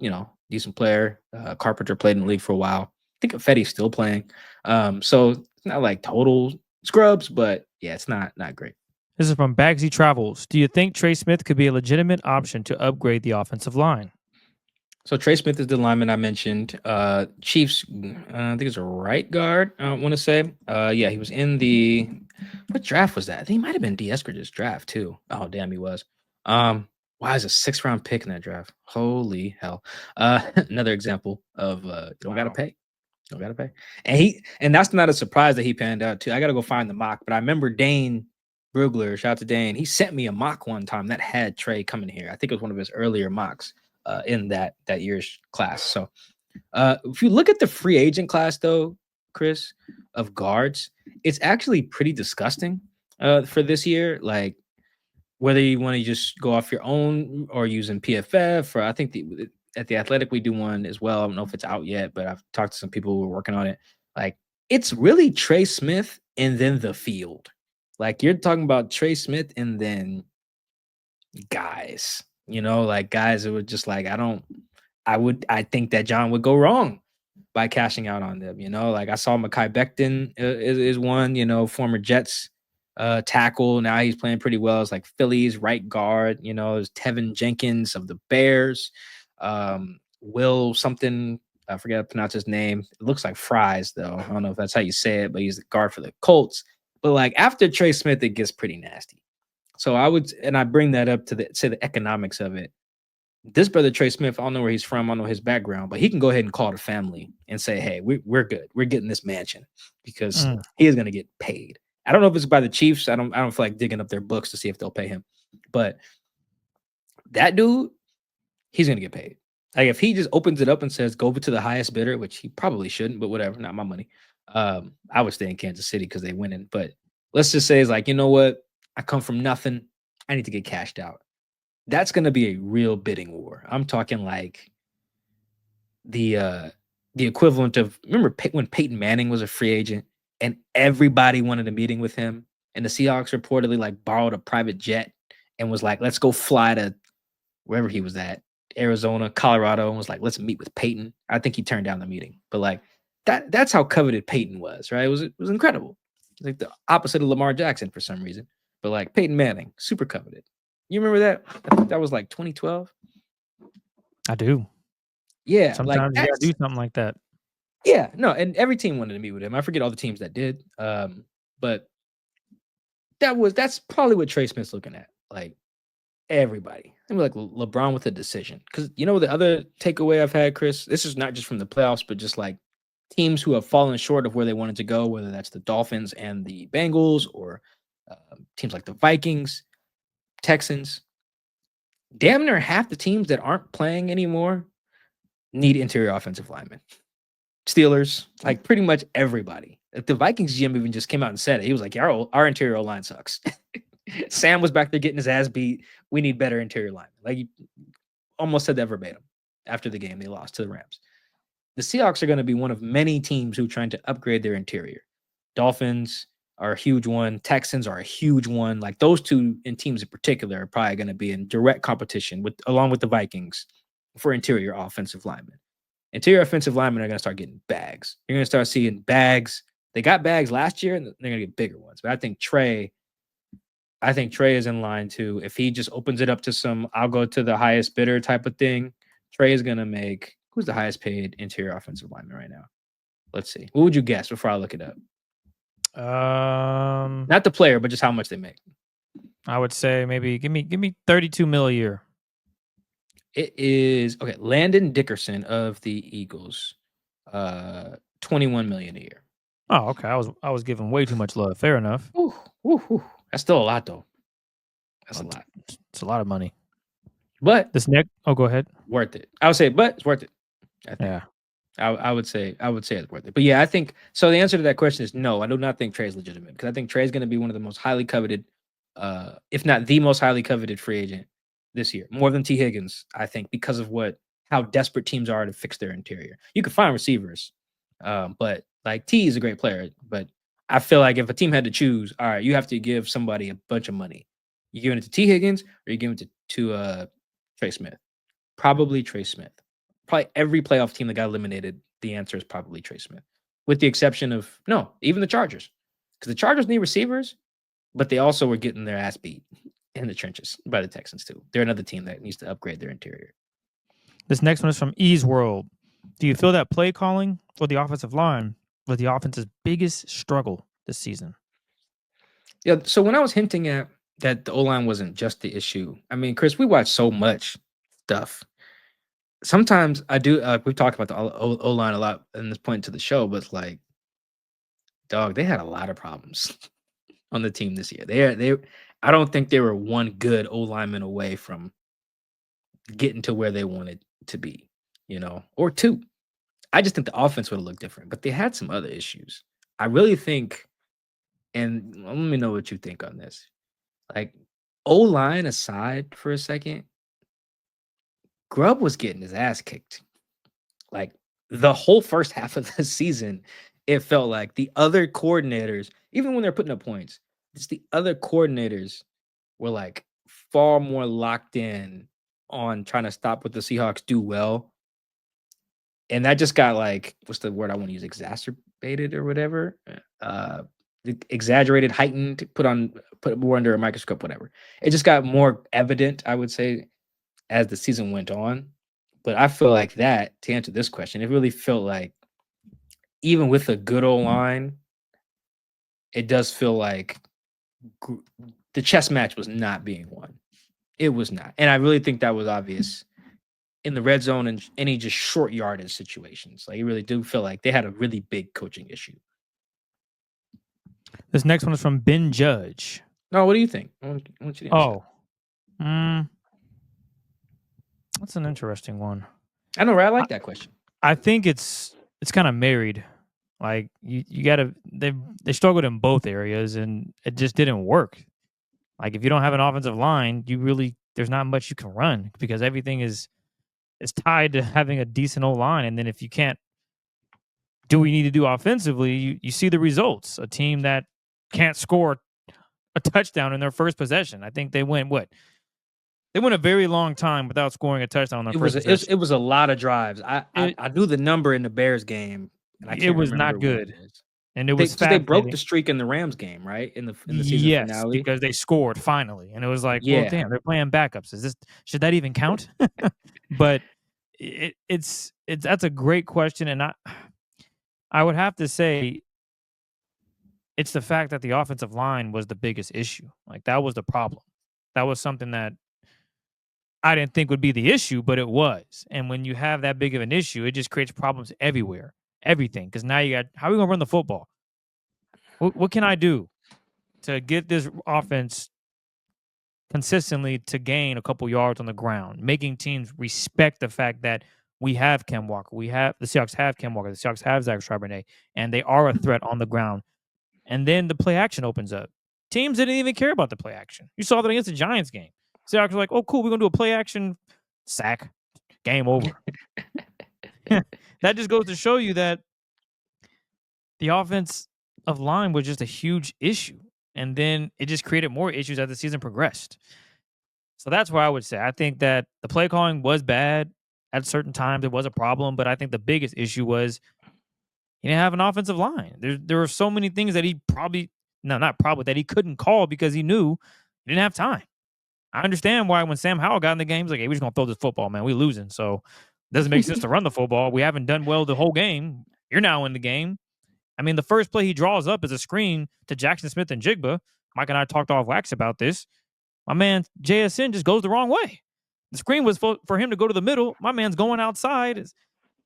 decent player. Carpenter played in the league for a while. I think Fetty's still playing. So it's not like total scrubs, but yeah, it's not great. This is from Bagsy Travels. Do you think Trey Smith could be a legitimate option to upgrade the offensive line? So Trey Smith is the lineman I mentioned. Chiefs, I think it's a right guard, I want to say. Yeah, he was in what draft was that? I think he might have been D. Eskridge's draft too. Oh, damn, he was. Wow, is a 6th round pick in that draft. Holy hell. Another example of you don't gotta pay. Don't gotta pay. And that's not a surprise that he panned out too. I gotta go find the mock, but I remember Dane Brugler, shout out to Dane. He sent me a mock one time that had Trey coming here. I think it was one of his earlier mocks in that year's class. So if you look at the free agent class though, Chris, of guards, it's actually pretty disgusting for this year. Like, whether you want to just go off your own or using PFF, or I think at the Athletic we do one as well. I don't know if it's out yet, but I've talked to some people who are working on it. Like, it's really Trey Smith and then the field. Like, you're talking about Trey Smith and then guys, like guys that would just like, I think that John would go wrong by cashing out on them. Like I saw Mekhi Becton is one, former Jets tackle. Now he's playing pretty well. It's like Phillies right guard. There's Tevin Jenkins of the Bears. Will something, I forget how to pronounce his name. It looks like Fries though. I don't know if that's how you say it, but he's the guard for the Colts. But like after Trey Smith, it gets pretty nasty. So I bring that up to the economics of it. This brother Trey Smith, I don't know where he's from, I don't know his background, but he can go ahead and call the family and say, "Hey, we're good. We're getting this mansion because he is going to get paid." I don't know if it's by the Chiefs. I don't feel like digging up their books to see if they'll pay him, but that dude, he's going to get paid. Like if he just opens it up and says, "Go over to the highest bidder," which he probably shouldn't, but whatever, not my money. I would stay in Kansas City because they winning. But let's just say it's like, you know what? I come from nothing. I need to get cashed out. That's going to be a real bidding war. I'm talking like the equivalent of, remember when Peyton Manning was a free agent and everybody wanted a meeting with him, and the Seahawks reportedly like borrowed a private jet and was like, "Let's go fly to wherever he was at, Arizona, Colorado," and was like, "Let's meet with Peyton." I think he turned down the meeting, but like that's how coveted Peyton was, right? It was incredible. Like the opposite of Lamar Jackson for some reason, but like Peyton Manning, super coveted. You remember that? I think that was like 2012. I do. Yeah, sometimes you gotta do something like that. Yeah, no, and every team wanted to meet with him. I forget all the teams that did, but that's probably what Trey Smith's looking at. Like everybody, I mean, like LeBron with a decision. Because the other takeaway I've had, Chris, this is not just from the playoffs, but just like teams who have fallen short of where they wanted to go, whether that's the Dolphins and the Bengals or teams like the Vikings, Texans. Damn near half the teams that aren't playing anymore need interior offensive linemen. Steelers, like pretty much everybody. Like the Vikings GM even just came out and said it. He was like, our interior line sucks. Sam was back there getting his ass beat. We need better interior linemen. Like he almost said that verbatim after the game they lost to the Rams. The Seahawks are going to be one of many teams who are trying to upgrade their interior. Dolphins are a huge one. Texans are a huge one. Like those two teams in particular are probably going to be in direct competition along with the Vikings for interior offensive linemen. Interior offensive linemen are going to start getting bags. You're going to start seeing bags. They got bags last year, and they're going to get bigger ones. But I think Trey is in line too. If he just opens it up to some, I'll go to the highest bidder type of thing, Trey is going to make, who's the highest paid interior offensive lineman right now? Let's see. What would you guess before I look it up? Not the player, but just how much they make. I would say maybe give me 32 mil a year. It is okay. Landon Dickerson of the Eagles, 21 million a year. Oh, okay. I was giving way too much love. Fair enough. Ooh. That's still a lot, though. That's a lot. It's a lot of money. But this next, go ahead. Worth it. I would say, but it's worth it. I think. Yeah. I would say it's worth it. But yeah, I think so. The answer to that question is no. I do not think Trey's legitimate because I think Trey's going to be one of the most highly coveted, if not the most highly coveted free agent this year, more than T. Higgins. I think because of how desperate teams are to fix their interior. You can find receivers, but like T is a great player. But I feel like if a team had to choose, all right, you have to give somebody a bunch of money. You giving it to T. Higgins or you giving it to Trey Smith? Probably Trey Smith. Probably every playoff team that got eliminated, the answer is probably Trey Smith, with the exception of even the Chargers, because the Chargers need receivers, but they also were getting their ass beat in the trenches by the Texans too. They're another team that needs to upgrade their interior. This next one is from E's World. Do you feel that play calling for the offensive line was the offense's biggest struggle this season? Yeah. So when I was hinting at that the O-line wasn't just the issue, I mean, Chris, we watch so much stuff. Sometimes I do. We've talked about the O-line a lot in this point to the show, but it's like, dog, they had a lot of problems on the team this year. They I don't think they were one good O-lineman away from getting to where they wanted to be, or two. I just think the offense would have looked different, but they had some other issues. I really think, and let me know what you think on this. Like, O-line aside for a second, Grubb was getting his ass kicked. Like, the whole first half of the season, it felt like the other coordinators, even when they're putting up points, just the other coordinators were like far more locked in on trying to stop what the Seahawks do well. And that just got like, what's the word I want to use? Exacerbated or whatever. Exaggerated, heightened, put more under a microscope, whatever. It just got more evident, I would say, as the season went on. But I feel like that, to answer this question, it really felt like even with a good O-line, it does feel like the chess match was not being won. It was not. And I really think that was obvious in the red zone and any just short yardage situations. Like, you really do feel like they had a really big coaching issue. This next one is from Ben Judge. No, what do you think? I want you to answer that. That's an interesting one. I know, right? I like that question. I think it's kind of married. Like, you gotta they struggled in both areas and it just didn't work. Like, if you don't have an offensive line, there's not much you can run because everything is tied to having a decent O-line. And then if you can't do what you need to do offensively, you see the results. A team that can't score a touchdown in their first possession. I think they went They went a very long time without scoring a touchdown on their first possession. It was a lot of drives. I knew the number in the Bears game, and I can't It was remember not good. what it is. And it was They broke the streak in the Rams game, right? In the season finale. Because they scored finally. And it was like, Yeah. well, damn, they're playing backups. Should that even count? But that's a great question. And I would have to say it's the fact that the offensive line was the biggest issue. Like, that was the problem. That was something that I didn't think would be the issue, but it was. And when you have that big of an issue, it just creates problems everywhere, everything. Because now you got, how are we going to run the football? What can I do to get this offense consistently to gain a couple yards on the ground, making teams respect the fact that we have Ken Walker, the Seahawks have Ken Walker, the Seahawks have Zach Charbonnet, and they are a threat on the ground. And then the play action opens up. Teams didn't even care about the play action. You saw that against the Giants game. Seahawks were like, oh, cool, we're going to do a play action sack. Game over. That just goes to show you that the offense of line was just a huge issue. And then it just created more issues as the season progressed. So that's where I would say. I think that the play calling was bad at certain times. It was a problem. But I think the biggest issue was he didn't have an offensive line. There were so many things that he that he couldn't call because he knew he didn't have time. I understand why when Sam Howell got in the game, he's like, hey, we're just going to throw this football, man. We're losing. So it doesn't make sense to run the football. We haven't done well the whole game. You're now in the game. I mean, the first play he draws up is a screen to Jackson Smith and Jigba. Mike and I talked off wax about this. My man, JSN, just goes the wrong way. The screen was for him to go to the middle. My man's going outside.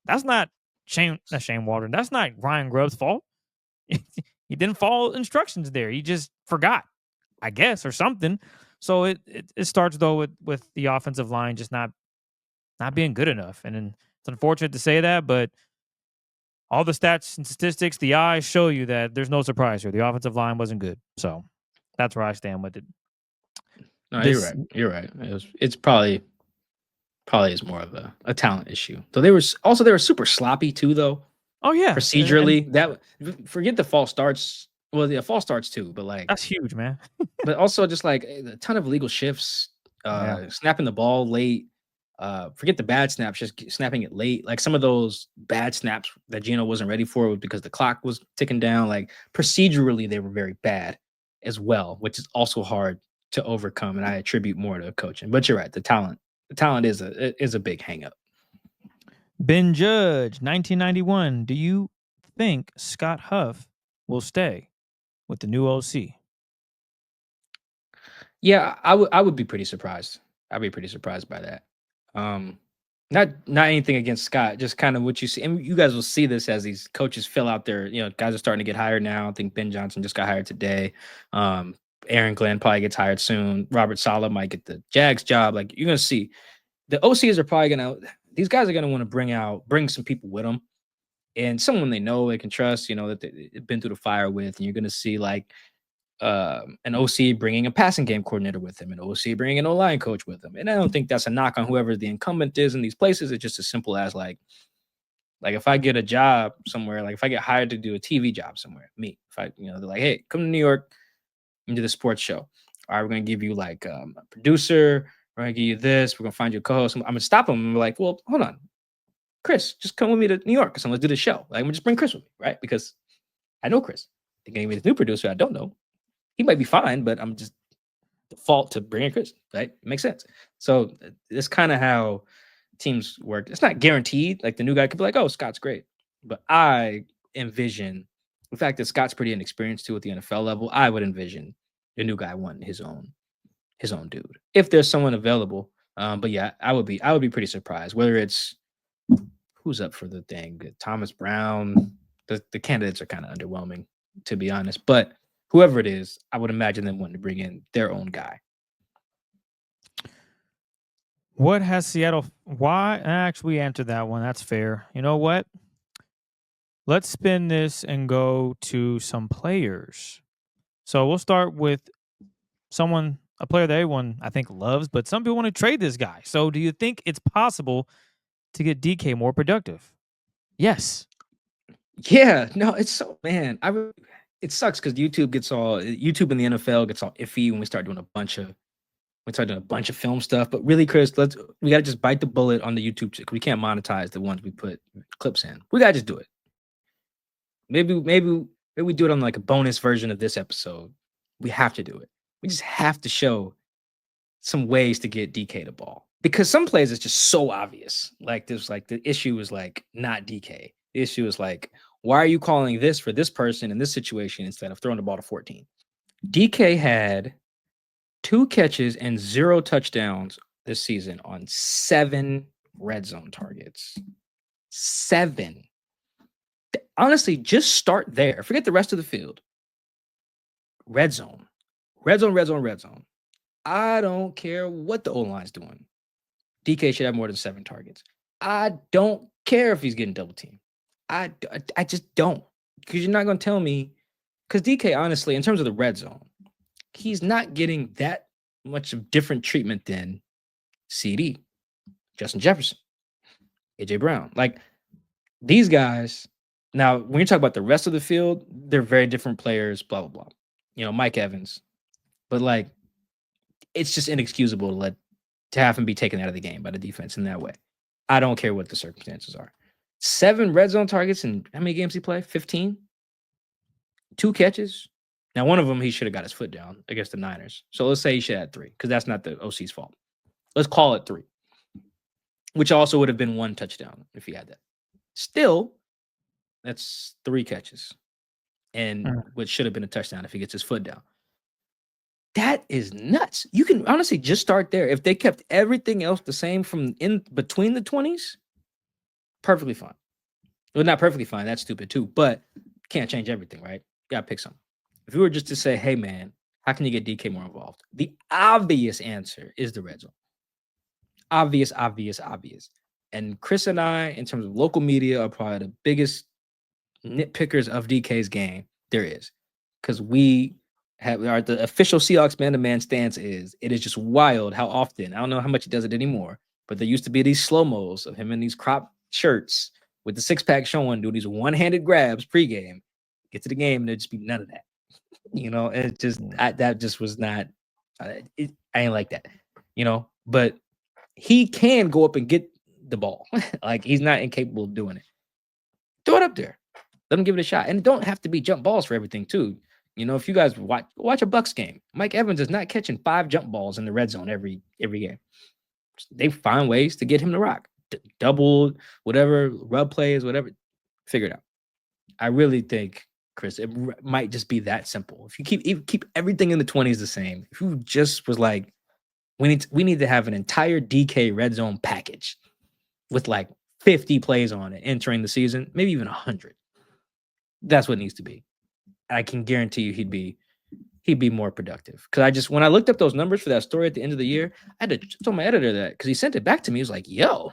That's not Shane Waldron. That's not Ryan Grubb's fault. He didn't follow instructions there. He just forgot, I guess, or something. So it starts, though, with the offensive line just not being good enough. And it's unfortunate to say that, but all the stats and statistics, the eyes show you that there's no surprise here. The offensive line wasn't good. So that's where I stand with it. No, you're right. You're right. It's probably is more of a talent issue. So they were super sloppy too, though. Oh yeah, procedurally. That forget the false starts. Well, yeah, false starts too, but like that's huge, man. But also just like a ton of illegal shifts, snapping the ball late. Forget the bad snaps, just snapping it late. Like some of those bad snaps that Geno wasn't ready for because the clock was ticking down. Like procedurally, they were very bad as well, which is also hard to overcome. And I attribute more to coaching. But you're right, the talent is a big hangup. Ben Judge, 1991. Do you think Scott Huff will stay with the new OC? Yeah, I would be pretty surprised. I'd be pretty surprised by that. Not anything against Scott, just kind of what you see. And you guys will see this as these coaches fill out their, guys are starting to get hired now. I think Ben Johnson just got hired today. Aaron Glenn probably gets hired soon. Robert Saleh might get the Jags job. Like, you're going to see the OCs are probably these guys are going to want to bring some people with them. and someone they know they can trust, that they've been through the fire with, and you're going to see like an OC bringing a passing game coordinator with him, an OC bringing an O-line coach with him. And I don't think that's a knock on whoever the incumbent is in these places. It's just as simple as like if I get a job somewhere, like if I get hired to do a TV job somewhere, if I, they're like, hey, come to New York and do the sports show. All right, we're going to give you like a producer. We're going to give you this. We're going to find you a co-host. I'm going to stop them and be like, well, hold on. Chris, just come with me to New York. So let's do the show. Like, I'm going to just bring Chris with me, right? Because I know Chris. They gave me this new producer I don't know. He might be fine, but I'm just default to bringing Chris, right? It makes sense. So it's kind of how teams work. It's not guaranteed. Like the new guy could be like, oh, Scott's great. But I envision the fact that Scott's pretty inexperienced too at the NFL level. I would envision the new guy wanting his own dude if there's someone available. But yeah, I would be pretty surprised whether it's who's up for the thing. Thomas Brown. The candidates are kind of underwhelming, to be honest. But whoever it is, I would imagine them wanting to bring in their own guy. What has Seattle? Why? Actually, we answered that one. That's fair. You know what? Let's spin this and go to some players. So we'll start with a player that everyone I think loves, but some people want to trade this guy. So do you think it's possible to get DK more productive? Yes. Yeah. No, it's so, man. It sucks because YouTube and the NFL gets all iffy when we start doing a bunch of film stuff. But really, Chris, we gotta just bite the bullet on the YouTube because we can't monetize the ones we put clips in. We gotta just do it. Maybe we do it on like a bonus version of this episode. We have to do it. We just have to show some ways to get DK the ball because some plays it's just so obvious. Like there's like the issue is like not DK. The issue is like, why are you calling this for this person in this situation instead of throwing the ball to 14? DK had 2 catches and 0 touchdowns this season on 7 red zone targets. 7. Honestly, just start there. Forget the rest of the field. Red zone. Red zone, red zone, red zone. I don't care what the O-line's doing. DK should have more than 7 targets. I don't care if he's getting double teamed. I just don't. Because you're not going to tell me. Because DK, honestly, in terms of the red zone, he's not getting that much of different treatment than CD, Justin Jefferson, AJ Brown. Like, these guys, now, when you talk about the rest of the field, they're very different players, blah, blah, blah. Mike Evans. But, like, it's just inexcusable to have him be taken out of the game by the defense in that way. I don't care what the circumstances are. 7 red zone targets and how many games he played? 15? 2 catches. Now, one of them, he should have got his foot down against the Niners. So let's say he should have 3 because that's not the OC's fault. Let's call it 3, which also would have been 1 touchdown if he had that. Still, that's 3 catches and what should have been a touchdown if he gets his foot down. That is nuts. You can honestly just start there. If they kept everything else the same from in between the 20s, perfectly fine. Well, not perfectly fine. That's stupid too, but can't change everything, right? You gotta pick something. If we were just to say, hey, man, how can you get DK more involved? The obvious answer is the red zone. Obvious. And Chris and I, in terms of local media, are probably the biggest nitpickers of DK's game there is. Because the official Seahawks man-to-man stance is, it is just wild how often, I don't know how much he does it anymore, but there used to be these slow-mos of him in these crop shirts with the 6-pack showing, doing these one-handed grabs pregame, get to the game, and there'd just be none of that. It just, that just was not, I ain't like that, but he can go up and get the ball. Like, he's not incapable of doing it. Throw it up there. Let him give it a shot. And it don't have to be jump balls for everything, too. If you guys watch a Bucks game, Mike Evans is not catching 5 jump balls in the red zone every game. They find ways to get him to rock. Double, whatever, rub plays, whatever. Figure it out. I really think, Chris, it might just be that simple. If you keep everything in the 20s the same, if you just was like, we need to have an entire DK red zone package with like 50 plays on it entering the season, maybe even 100. That's what it needs to be. I can guarantee you he'd be more productive. Because when I looked up those numbers for that story at the end of the year, I had to tell my editor that because he sent it back to me. He was like, yo,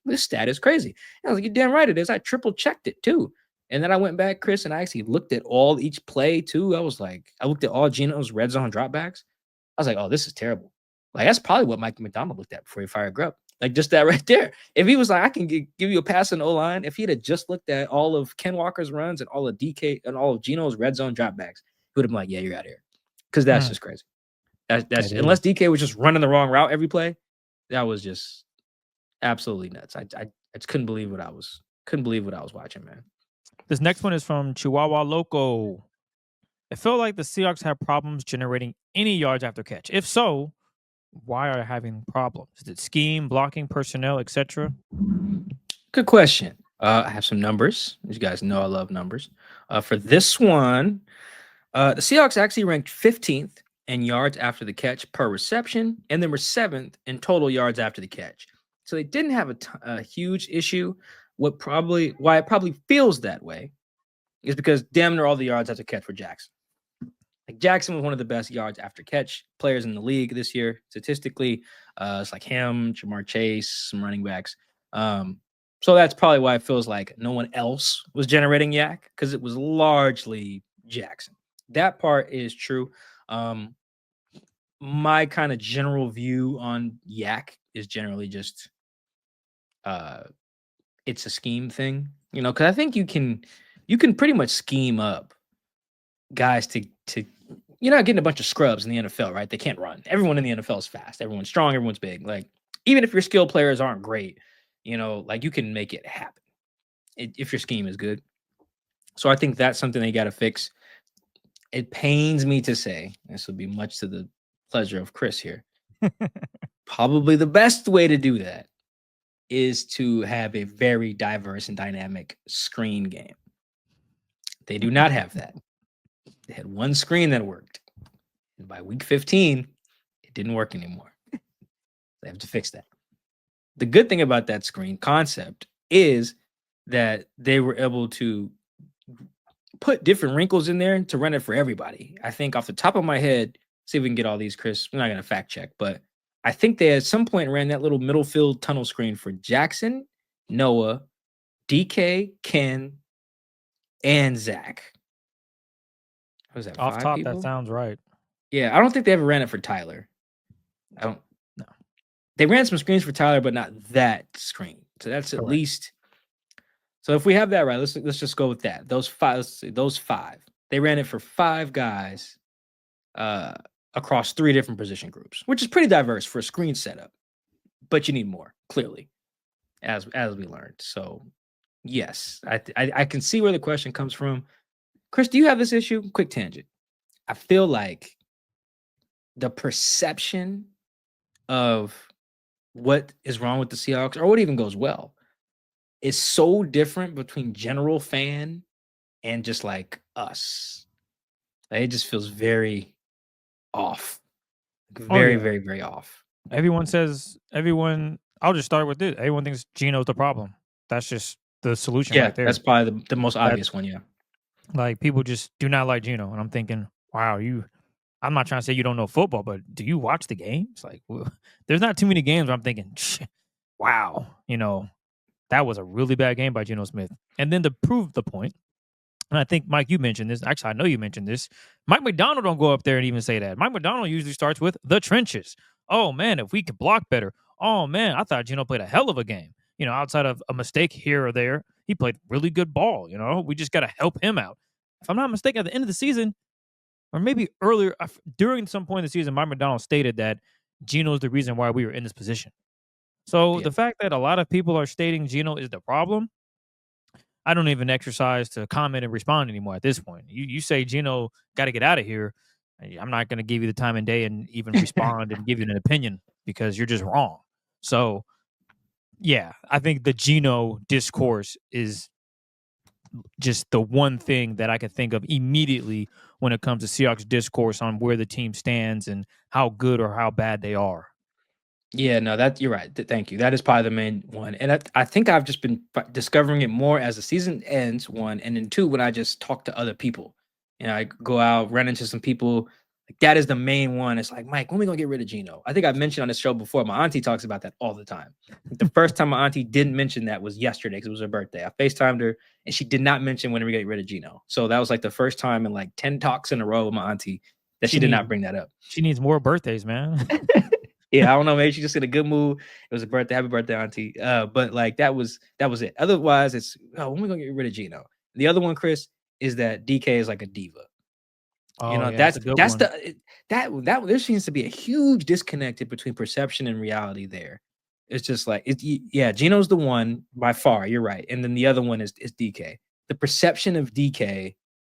this stat is crazy. And I was like, you're damn right it is. I triple checked it too. And then I went back, Chris, and I actually looked at each play too. I looked at all Geno's red zone dropbacks. I was like, oh, this is terrible. Like, that's probably what Mike McDonald looked at before he fired Grubb. Like, just that right there. If he was like, I can give you a pass in O-line, if he'd have just looked at all of Ken Walker's runs and all of DK and all of Geno's red zone dropbacks, he would have been like, yeah, you're out of here. Because that's just crazy. That's unless DK was just running the wrong route every play, that was just absolutely nuts. I just couldn't believe what I was watching, man. This next one is from Chihuahua Loco. It felt like the Seahawks had problems generating any yards after catch. If so, why are they having problems? Is it scheme, blocking, personnel, etc.? Good question. I have some numbers. As you guys know, I love numbers. For this one, the Seahawks actually ranked 15th in yards after the catch per reception, and then were 7th in total yards after the catch. So they didn't have a huge issue. Why it probably feels that way is because damn near all the yards after catch were Jackson. Like, Jackson was one of the best yards after catch players in the league this year. Statistically, it's like him, Jamar Chase, some running backs. So that's probably why it feels like no one else was generating yak, because it was largely Jackson. That part is true. My kind of general view on yak is generally just it's a scheme thing, because I think you can pretty much scheme up guys to you're not getting a bunch of scrubs in the NFL, right? They can't run. Everyone in the NFL is fast. Everyone's strong. Everyone's big. Like, even if your skill players aren't great, like, you can make it happen if your scheme is good. So I think that's something they got to fix. It pains me to say, this will be much to the pleasure of Chris here, probably the best way to do that is to have a very diverse and dynamic screen game. They do not have that. They had one screen that worked. And by week 15, it didn't work anymore. They have to fix that. The good thing about that screen concept is that they were able to put different wrinkles in there to run it for everybody. I think off the top of my head, see if we can get all these, Chris. We're not going to fact check, but I think they at some point ran that little middle field tunnel screen for Jackson, Noah, DK, Ken, and Zach. Was that Off 5 top, people? that sounds right. Yeah, I don't think they ever ran it for Tyler. I don't know. They ran some screens for Tyler, but not that screen. So that's at least. So if we have that right, let's just go with that. Those 5. Let's see, those 5. They ran it for 5 guys across 3 different position groups, which is pretty diverse for a screen setup. But you need more, clearly, as we learned. So yes, I can see where the question comes from. Chris, do you have this issue? Quick tangent. I feel like the perception of what is wrong with the Seahawks, or what even goes well, is so different between general fan and just like us. Like, it just feels very off. Very, very, very off. Everyone, I'll just start with this. Everyone thinks Geno's the problem. That's just the solution right there. That's probably the most obvious one, Like, people just do not like Geno. And I'm thinking, wow, I'm not trying to say you don't know football, but do you watch the games? Like, there's not too many games where I'm thinking, wow, that was a really bad game by Geno Smith. And then to prove the point, and I think, Mike, you mentioned this. Actually, I know you mentioned this. Mike Macdonald don't go up there and even say that. Mike Macdonald usually starts with the trenches. Oh, man, if we could block better. Oh, man, I thought Geno played a hell of a game. Outside of a mistake here or there, he played really good ball. We just got to help him out. If I'm not mistaken, at the end of the season, or maybe earlier, during some point in the season, Mike Macdonald stated that Geno is the reason why we were in this position. So the fact that a lot of people are stating Geno is the problem, I don't even exercise to comment and respond anymore at this point. You say Geno got to get out of here. I'm not going to give you the time and day and even respond and give you an opinion because you're just wrong. So, yeah, I think the Geno discourse is just the one thing that I can think of immediately when it comes to Seahawks discourse on where the team stands and how good or how bad they are. Yeah, no, you're right. Thank you. That is probably the main one. And I think I've just been discovering it more as the season ends, 1, and then 2, when I just talk to other people. I go out, run into some people. Like that is the main one. It's like, Mike, when are we gonna get rid of Geno? I think I've mentioned on this show before. My auntie talks about that all the time. The first time my auntie didn't mention that was yesterday because it was her birthday. I FaceTimed her and she did not mention when we get rid of Geno. So that was like the first time in like 10 talks in a row with my auntie that she did not bring that up. She needs more birthdays, man. Yeah, I don't know. Maybe she's just in a good mood. It was a birthday. Happy birthday, auntie. But like that was it. Otherwise, it's when are we gonna get rid of Geno? The other one, Chris, is that DK is like a diva. Oh, You know, yeah, that's a good the that there seems to be a huge disconnect between perception and reality there. It's just like Geno's the one by far, you're right. And then the other one is DK. The perception of DK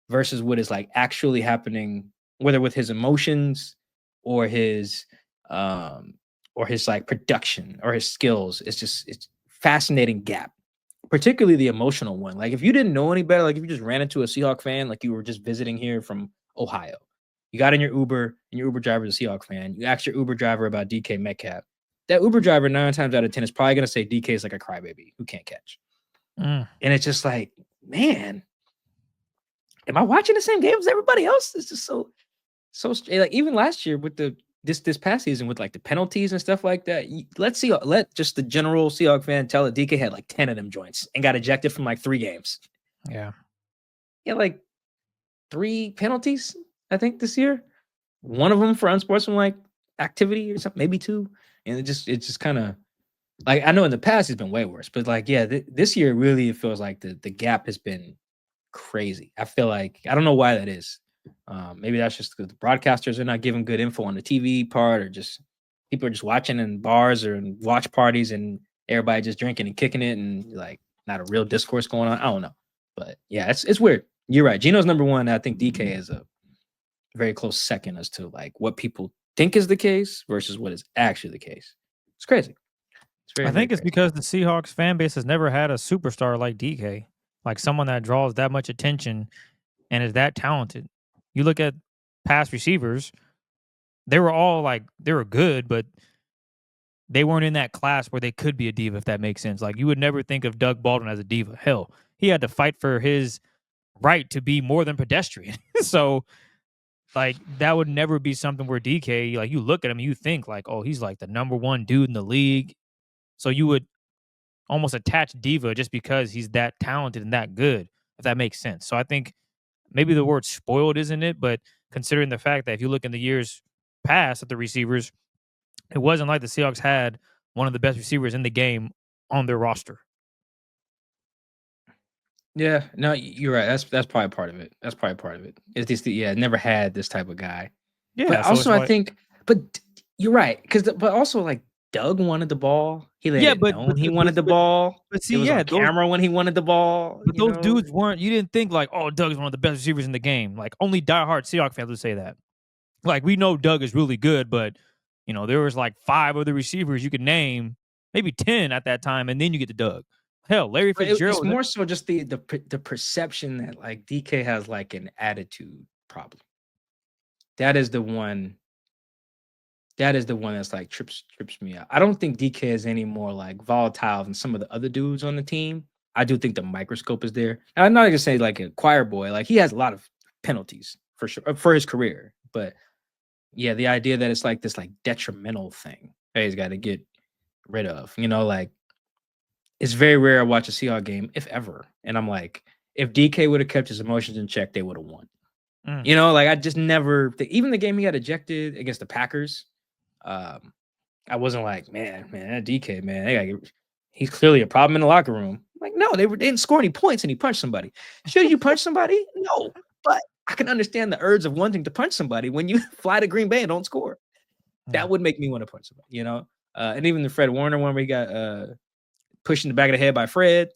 versus what is like actually happening, whether with his emotions or his like production or his skills, it's fascinating gap. Particularly the emotional one. Like if you didn't know any better, like if you just ran into a Seahawk fan, like you were just visiting here from Ohio, you got in your Uber and your Uber driver is a Seahawk fan. You asked your Uber driver about DK Metcalf. That Uber driver 9 times out of 10 is probably going to say DK is like a crybaby who can't catch. And it's just like, man, am I watching the same game as everybody else? It's just so like even last year with this past season with like the penalties and stuff like that. Let just the general Seahawk fan tell it DK had like 10 of them joints and got ejected from like 3 games. Yeah. Yeah, like 3 penalties, I think, this year. One of them for unsportsmanlike activity or something, maybe 2. And it's just kind of like, I know in the past it's been way worse, but like, yeah, this year really it feels like the gap has been crazy. I feel like I don't know why that is. Maybe that's just because the broadcasters are not giving good info on the TV part, or just people are just watching in bars or in watch parties and everybody just drinking and kicking it and like not a real discourse going on. I don't know. But yeah, it's weird. You're right. Geno's number 1. I think DK is a very close second as to like what people think is the case versus what is actually the case. It's crazy. It's very, I think it's crazy. because the Seahawks fan base has never had a superstar like DK, like someone that draws that much attention and is that talented. You look at past receivers, they were good, but they weren't in that class where they could be a diva, if that makes sense. Like you would never think of Doug Baldwin as a diva. Hell, he had to fight for his right to be more than pedestrian. So like that would never be something where DK, like you look at him, you think like, oh, he's like the number 1 dude in the league. So you would almost attach diva just because he's that talented and that good, if that makes sense. So I think maybe the word spoiled isn't it, but considering the fact that if you look in the years past at the receivers, it wasn't like the Seahawks had one of the best receivers in the game on their roster. Yeah, no, you're right. That's probably part of it. That's probably part of it. It's just never had this type of guy. Yeah, But so also I think, but you're right, but also like Doug wanted the ball. He let it known he wanted the ball. But It see, was yeah, on camera when he wanted the ball. but those dudes weren't. You didn't think like, oh, Doug's one of the best receivers in the game. Like only diehard Seahawks fans would say that. Like we know Doug is really good, but you know there was like 5 other receivers you could name, maybe 10 at that time, and then you get to Doug. Hell, Larry Fitzgerald. It's more so just the perception that like DK has like an attitude problem. That is the one. That is the one that's like trips me out. I don't think DK is any more like volatile than some of the other dudes on the team. I do think the microscope is there. And I'm not gonna say like a choir boy. Like he has a lot of penalties for sure for his career. But yeah, the idea that it's like this like detrimental thing that he's got to get rid of. You know, like it's very rare I watch a Seahawks game, if ever. And I'm like, if DK would have kept his emotions in check, they would have won. You know, like I just never even the game he got ejected against the Packers. I wasn't like, man, that DK, man, he's clearly a problem in the locker room. Like, no, they didn't score any points and he punched somebody. Should you punch somebody? No, but I can understand the urge of wanting to punch somebody when you fly to Green Bay and don't score. That would make me want to punch somebody, you know? And even the Fred Warner one where he got pushed in the back of the head by Fred,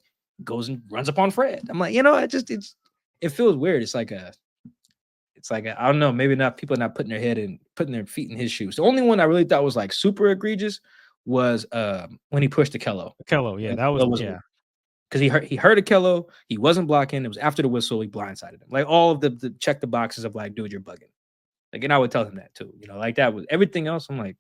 goes and runs up on Fred. I'm like, you know, it feels weird. It's like I don't know, maybe not people are not putting their feet in his shoes. The only one I really thought was like super egregious was when he pushed Akello. Yeah, that was yeah. Because he hurt Akello, he wasn't blocking. It was after the whistle, he blindsided him. Like all of the check the boxes of like, dude, you're bugging. Like, and I would tell him that too. You know, like that was everything else. I'm like,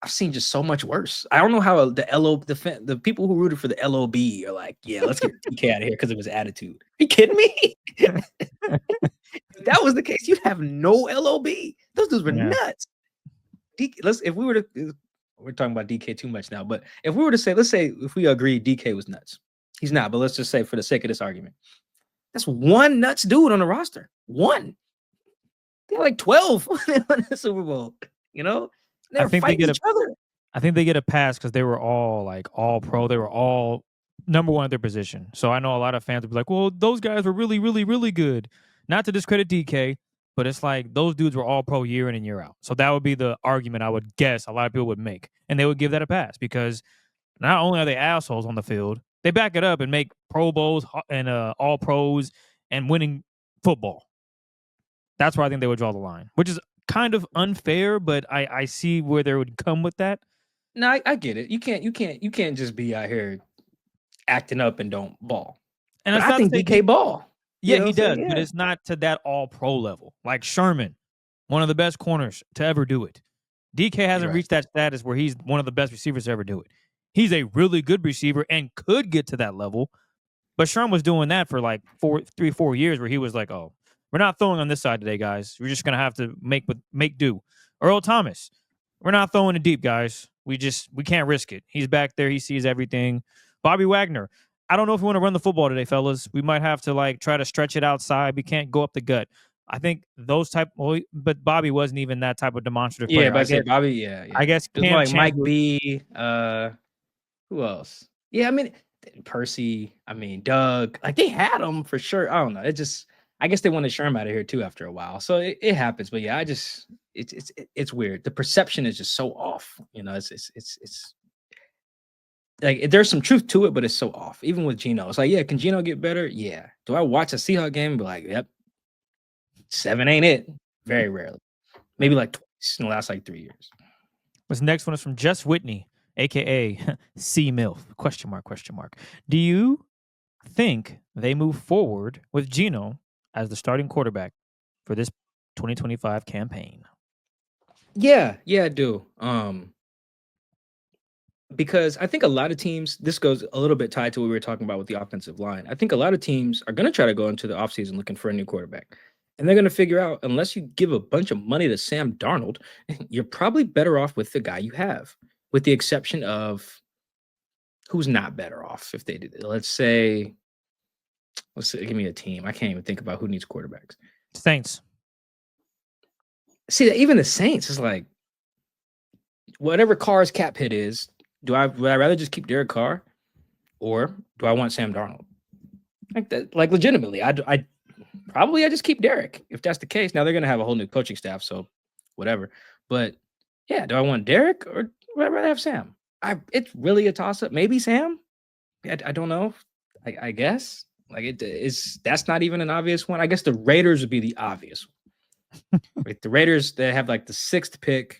I've seen just so much worse. I don't know how the people who rooted for the LOB are like, yeah, let's get DK out of here because of his attitude. Are you kidding me? If that was the case, you'd have no LOB. Those dudes were nuts. If we were to, we're talking about DK too much now, but if we were to say, let's say if we agree DK was nuts, he's not, but let's just say for the sake of this argument, that's one nuts dude on the roster. One. They're like 12 when they won the Super Bowl. You know, they're fighting each other. I think they get a pass because they were all like all pro. They were all number one at their position. So I know a lot of fans would be like, well, those guys were really, really, really good. Not to discredit DK, but it's like those dudes were all pro year in and year out. So that would be the argument I would guess a lot of people would make. And they would give that a pass because not only are they assholes on the field, they back it up and make Pro Bowls and all pros and winning football. That's where I think they would draw the line, which is kind of unfair, but I see where they would come with that. No, I get it. You can't just be out here acting up and don't ball. And I think DK ball. Yeah, he does, but it's not to that all pro level. Like Sherman, one of the best corners to ever do it. DK hasn't reached that status where he's one of the best receivers to ever do it. He's a really good receiver and could get to that level. But Sherman was doing that for like 4 years where he was like, oh, we're not throwing on this side today, guys. We're just going to have to make do. Earl Thomas, we're not throwing it deep, guys. We can't risk it. He's back there. He sees everything. Bobby Wagner, I don't know if we want to run the football today, fellas. We might have to like try to stretch it outside. We can't go up the gut. I think those but Bobby wasn't even that type of demonstrative player. Yeah, but I guess Bobby, yeah. I guess like Mike B. Who else? Yeah, I mean Percy. I mean Doug. Like they had him for sure. I don't know. I guess they wanted Sherm out of here too after a while. So it happens. But yeah, it's weird. The perception is just so off. You know, it's like there's some truth to it, but it's so off. Even with Geno, it's like, yeah, can Geno get better? Yeah. Do I watch a Seahawks game and be like, yep, 7 ain't it? Very rarely. Maybe like twice in the last like 3 years. This next one is from Jess Whitney, aka C MILF. Question mark. Do you think they move forward with Geno as the starting quarterback for this 2025 campaign? Yeah, I do. Because I think a lot of teams, this goes a little bit tied to what we were talking about with the offensive line. I think a lot of teams are going to try to go into the offseason looking for a new quarterback. And they're going to figure out, unless you give a bunch of money to Sam Darnold, you're probably better off with the guy you have, with the exception of who's not better off if they do. Let's say, give me a team. I can't even think about who needs quarterbacks. Saints. See, even the Saints is like, whatever Carr's cap hit is, would I rather just keep Derek Carr, or do I want Sam Darnold? Like that, like legitimately, I just keep Derek if that's the case. Now they're gonna have a whole new coaching staff, so whatever. But yeah, do I want Derek or would I rather have Sam? It's really a toss up. Maybe Sam. I don't know. I guess like that's not even an obvious one. I guess the Raiders would be the obvious one. Like the Raiders, they have like the 6th pick.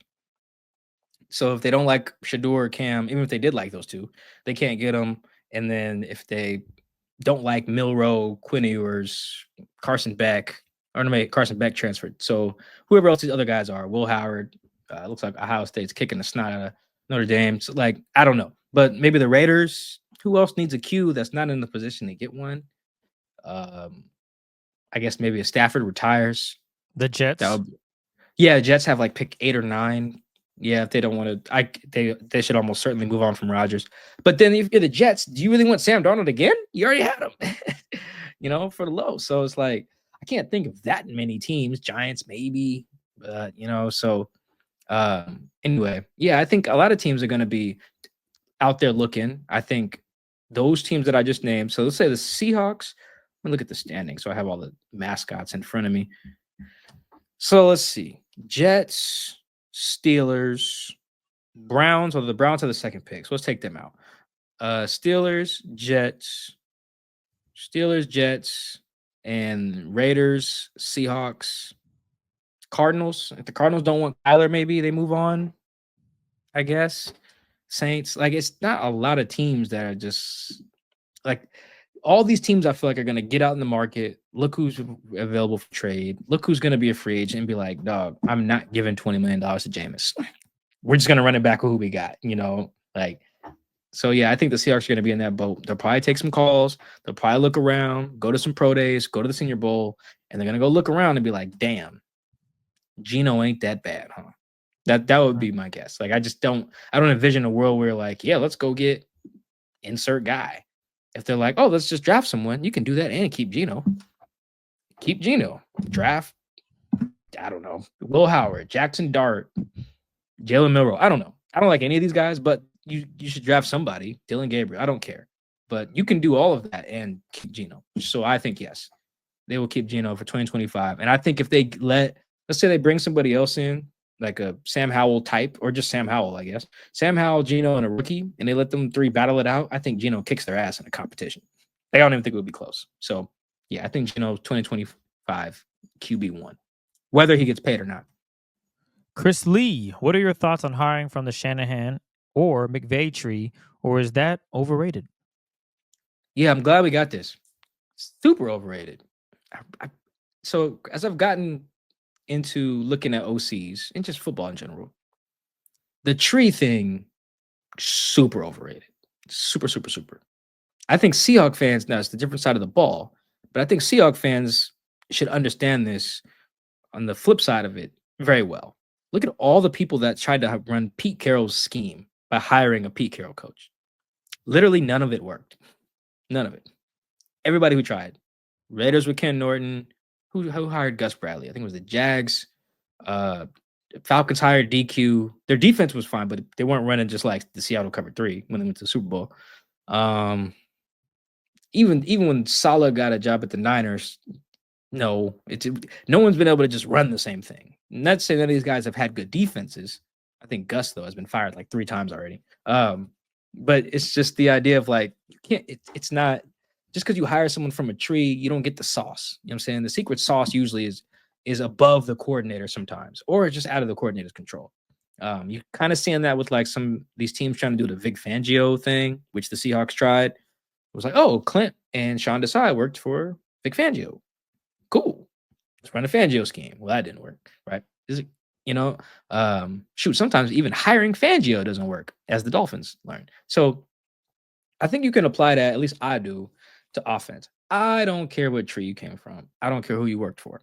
So if they don't like Shador or Cam, even if they did like those two, they can't get them. And then if they don't like Milroe, Quinn Ewers, Carson Beck transferred. So whoever else these other guys are, Will Howard, looks like Ohio State's kicking the snot out of Notre Dame. So like, I don't know. But maybe the Raiders, who else needs a Q that's not in the position to get one? I guess maybe a Stafford retires. The Jets? Jets have like pick 8 or 9. Yeah, if they don't want to, they should almost certainly move on from Rodgers. But then if you're the Jets, do you really want Sam Darnold again? You already had him, for the low. So it's like, I can't think of that many teams. Giants, maybe, so anyway, yeah, I think a lot of teams are going to be out there looking. I think those teams that I just named, so let's say the Seahawks, let me look at the standings. So I have all the mascots in front of me. So let's see, Jets, Steelers, Browns, or the Browns are the 2nd pick. So let's take them out. Steelers, Jets, and Raiders, Seahawks, Cardinals. If the Cardinals don't want Kyler, maybe they move on, I guess. Saints. Like, it's not a lot of teams that are just like all these teams I feel like are going to get out in the market, look who's available for trade, look who's going to be a free agent and be like, dog, I'm not giving $20 million to Jameis. We're just going to run it back with who we got, like So yeah, I think the Seahawks are going to be in that boat. They'll probably take some calls. They'll probably look around, go to some pro days, go to the Senior Bowl, and they're going to go look around and be like, "Damn, Geno ain't that bad, huh?" That would be my guess. Like I don't envision a world where like, yeah, let's go get insert guy. If they're like, oh, let's just draft someone, you can do that and keep Geno. Keep Geno. Draft, I don't know, Will Howard, Jackson Dart, Jalen Milroe. I don't know. I don't like any of these guys, but you should draft somebody. Dylan Gabriel. I don't care. But you can do all of that and keep Geno. So I think, yes, they will keep Geno for 2025. And I think if they let's say they bring somebody else in, like a Sam Howell type, or just Sam Howell, I guess. Sam Howell, Geno, and a rookie, and they let them three battle it out. I think Geno kicks their ass in a competition. I don't even think it would be close. So, yeah, I think Geno 2025 QB1, whether he gets paid or not. Chris Lee, what are your thoughts on hiring from the Shanahan or McVay tree, or is that overrated? Yeah, I'm glad we got this. Super overrated. So as I've gotten into looking at OCs and just football in general, the tree thing, super overrated. Super, super, super. I think Seahawk fans, now it's the different side of the ball, but I think Seahawk fans should understand this on the flip side of it very well. Look at all the people that tried to run Pete Carroll's scheme by hiring a Pete Carroll coach. Literally none of it worked. None of it. Everybody who tried. Raiders with Ken Norton. Who hired Gus Bradley? I think it was the Jags. Falcons hired DQ. Their defense was fine, but they weren't running just like the Seattle cover 3 when they went to the Super Bowl. Even when Saleh got a job at the Niners, no one's been able to just run the same thing. Not saying none of these guys have had good defenses. I think Gus though has been fired like 3 times already. But it's just the idea of like you can't. It's not just because you hire someone from a tree, you don't get the sauce. You know what I'm saying? The secret sauce usually is above the coordinator sometimes, or just out of the coordinator's control. You kind of seeing that with like some these teams trying to do the Vic Fangio thing, which the Seahawks tried. It was like, oh, Clint and Sean Desai worked for Vic Fangio. Cool. Let's run a Fangio scheme. Well, that didn't work, right? Is it, shoot, sometimes even hiring Fangio doesn't work, as the Dolphins learned. So I think you can apply that, at least I do, to offense. I don't care what tree you came from. I don't care who you worked for.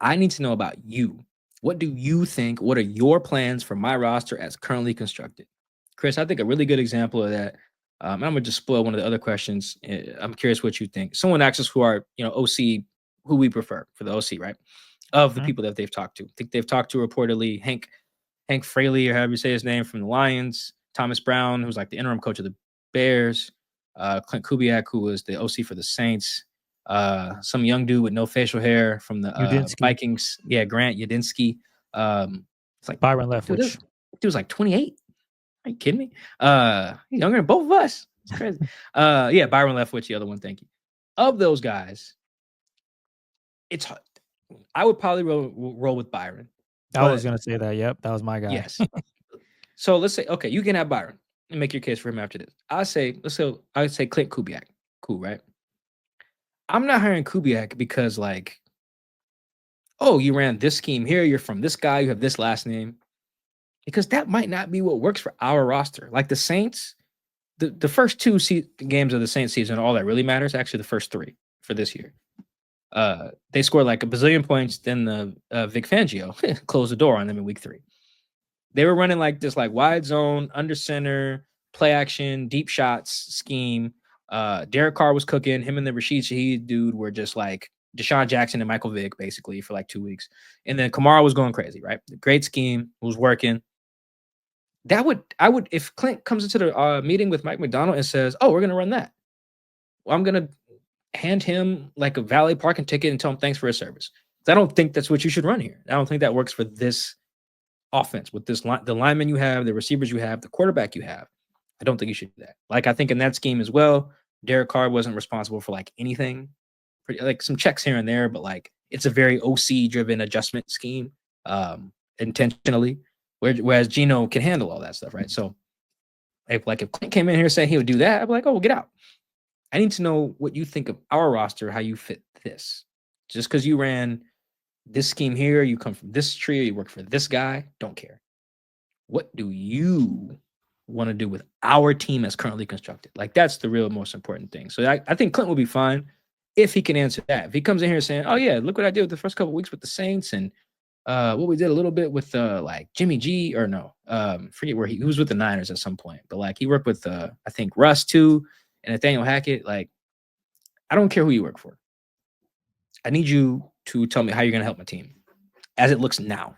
I need to know about you. What do you think? What are your plans for my roster as currently constructed? Chris, I think a really good example of that. I'm gonna just spoil one of the other questions. I'm curious what you think. Someone asked us who our, OC, who we prefer for the OC, right? Of the people that they've talked to. I think they've talked to reportedly Hank Fraley, or however you say his name, from the Lions, Thomas Brown, who's like the interim coach of the Bears, Clint Kubiak, who was the OC for the Saints, some young dude with no facial hair from the Vikings. Yeah, Grant Yudinsky. It's like Byron Leftwich. Dude was like 28. Are you kidding me? He's younger than both of us. It's crazy. Yeah, Byron Leftwich, the other one. Thank you. Of those guys, it's hard. I would probably roll with Byron. I was gonna say that. Yep, that was my guy. Yes. So let's say, okay, you can have Byron and make your case for him after this. I say Clint Kubiak. Cool, right? I'm not hiring Kubiak because, like, oh, you ran this scheme here, you're from this guy, you have this last name. Because that might not be what works for our roster. Like the Saints, the first 2 games of the Saints season, all that really matters, actually the first 3 for this year. They scored like a bazillion points, then the Vic Fangio closed the door on them in week 3. They were running like this like wide zone, under center, play action, deep shots scheme. Derek Carr was cooking. Him and the Rashid Shaheed dude were just like Deshaun Jackson and Michael Vick basically for like 2 weeks. And then Kamara was going crazy, right? Great scheme, was working. I would, if Clint comes into the meeting with Mike Macdonald and says, oh, we're going to run that. Well, I'm going to hand him like a valet parking ticket and tell him thanks for his service. I don't think that's what you should run here. I don't think that works for this offense with this the linemen you have, the receivers you have, the quarterback you have. I don't think you should do that. Like, I think in that scheme as well, Derek Carr wasn't responsible for like anything, like some checks here and there, but like it's a very OC driven adjustment scheme, intentionally. Whereas Geno can handle all that stuff, right? So, if Clint came in here saying he would do that, I'd be like, oh, well, get out. I need to know what you think of our roster, how you fit this. Just because you ran this scheme here, you come from this tree, or you work for this guy, don't care. What do you want to do with our team as currently constructed? Like, that's the real most important thing. So I think Clint will be fine if he can answer that. If he comes in here saying, "Oh yeah, look what I did with the first couple of weeks with the Saints and what we did a little bit with like Jimmy G or no, forget where he was with the Niners at some point, but like he worked with I think Russ too and Nathaniel Hackett. Like, I don't care who you work for. I need you to tell me how you're gonna help my team as it looks now.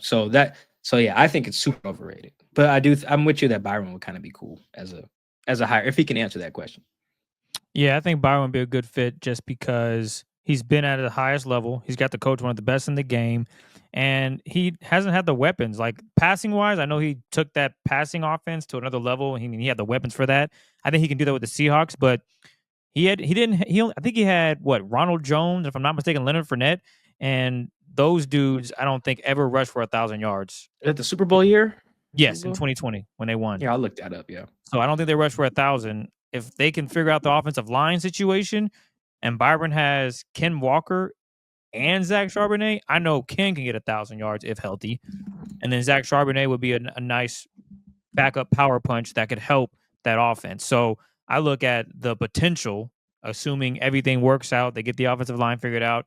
So yeah, I think it's super overrated. But I'm with you that Byron would kind of be cool as a hire if he can answer that question. Yeah, I think Byron would be a good fit just because he's been at the highest level. He's got the coach, one of the best in the game, and he hasn't had the weapons. Like passing wise, I know he took that passing offense to another level. He had the weapons for that. I think he can do that with the Seahawks, but I think he had what, Ronald Jones, if I'm not mistaken, Leonard Fournette, and those dudes I don't think ever rushed for 1,000 yards. Is that the Super Bowl year? Yes, in 2020 when they won. Yeah, I'll look that up. Yeah. So I don't think they rushed for 1,000. If they can figure out the offensive line situation, and Byron has Ken Walker and Zach Charbonnet, I know Ken can get 1,000 yards if healthy, and then Zach Charbonnet would be a nice backup power punch that could help that offense. So I look at the potential, assuming everything works out, they get the offensive line figured out,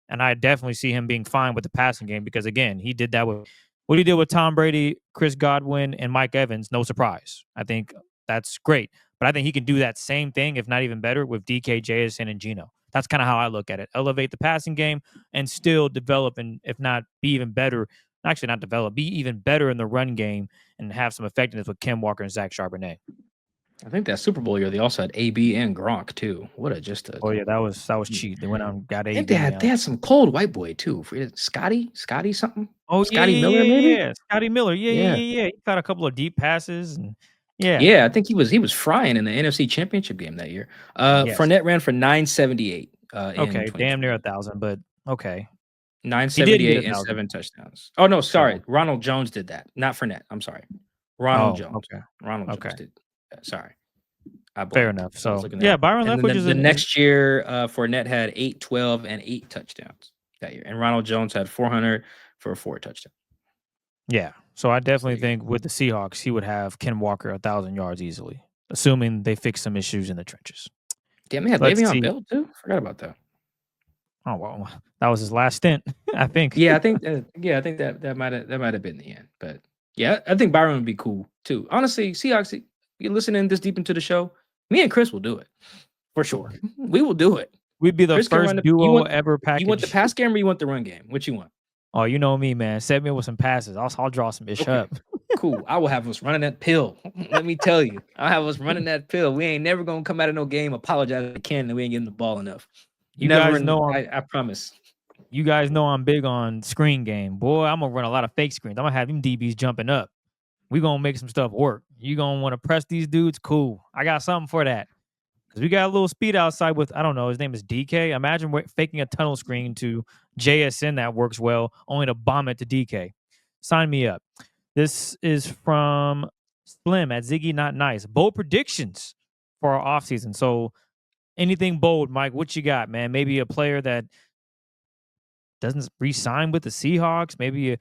and I definitely see him being fine with the passing game because, again, he did that with what he did with Tom Brady, Chris Godwin, and Mike Evans. No surprise. I think that's great. But I think he can do that same thing, if not even better, with DK, JSN, and Geno. That's kind of how I look at it. Elevate the passing game and still develop, and if not, be even better. Actually, not develop, be even better in the run game and have some effectiveness with Ken Walker and Zach Charbonnet. I think that Super Bowl year they also had AB and Gronk too. Oh yeah, that was cheap. They went out and got AB. They had some cold white boy too. Scotty something. Oh Scotty yeah, Miller maybe. Yeah. Scotty Miller. Yeah. He got a couple of deep passes and yeah. I think he was frying in the NFC Championship game that year. Yes. Fournette ran for 978. Okay, damn near 1,000, but okay. 978 and 7 touchdowns. Oh no, sorry. Ronald Jones did that, not Fournette. I'm sorry. Ronald Jones. Okay. Ronald Jones did. Sorry. Fair enough. So yeah, Byron Leftwich is the next year. Fournette had 812 and 8 touchdowns that year, and Ronald Jones had 400 for 4 touchdowns. Yeah, so I definitely think with the Seahawks, he would have Ken Walker 1,000 yards easily, assuming they fix some issues in the trenches. Damn, they had Le'Veon Bell too. Forgot about that. Oh well, that was his last stint, I think. Yeah, I think that might have been the end. But yeah, I think Byron would be cool too. Honestly, Seahawks, you're listening this deep into the show. Me and Chris will do it for sure. We will do it. We'd be the Chris first duo ever packaged. You want the pass game or you want the run game? What you want? Oh, you know me, man. Set me up with some passes. I'll draw some ish up. Cool. I will have us running that pill. Let me tell you. I'll have us running that pill. We ain't never gonna come out of no game apologize to Ken that we ain't getting the ball enough. You guys know I promise. You guys know I'm big on screen game. Boy, I'm gonna run a lot of fake screens. I'm gonna have them DBs jumping up. We gonna make some stuff work. You gonna want to press these dudes? Cool. I got something for that. Because we got a little speed outside with, I don't know, his name is DK. Imagine we're faking a tunnel screen to JSN that works well, only to bomb it to DK. Sign me up. This is from Slim at Ziggy Not Nice. Bold predictions for our offseason. So anything bold, Mike, what you got, man? Maybe a player that doesn't re-sign with the Seahawks. Maybe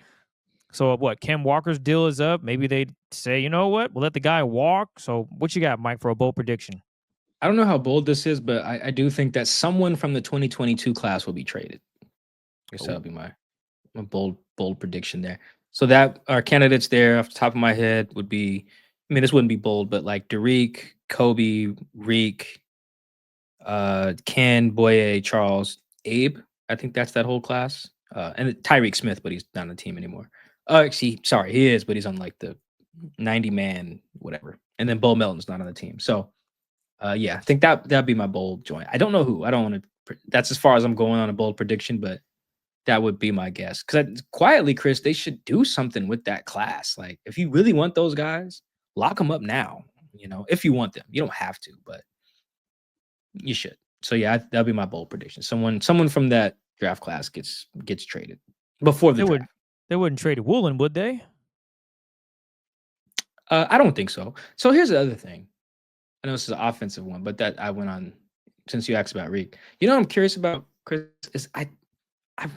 so what? Ken Walker's deal is up. Maybe they say, you know what? We'll let the guy walk. So what you got, Mike, for a bold prediction? I don't know how bold this is, but I do think that someone from the 2022 class will be traded. I guess that'll be my bold prediction there. So that our candidates there off the top of my head would be, I mean, this wouldn't be bold, but like Derek, Kobe, Reek, Ken, Boye, Charles, Abe. I think that's that whole class. And Tyreek Smith, but he's not on the team anymore. Actually, sorry, he is, but he's on like the 90-man, whatever. And then Bo Melton's not on the team. So yeah, I think that'd be my bold joint. I don't know who. I don't want to. That's as far as I'm going on a bold prediction, but that would be my guess. Because quietly, Chris, they should do something with that class. Like, if you really want those guys, lock them up now. You know, if you want them, you don't have to, but you should. So yeah, that'll be my bold prediction. Someone from that draft class gets traded before the draft. They wouldn't trade Woolen, would they? I don't think so. So here's the other thing. I know this is an offensive one, but that I went on since you asked about Reek. You know what I'm curious about, Chris, is I'm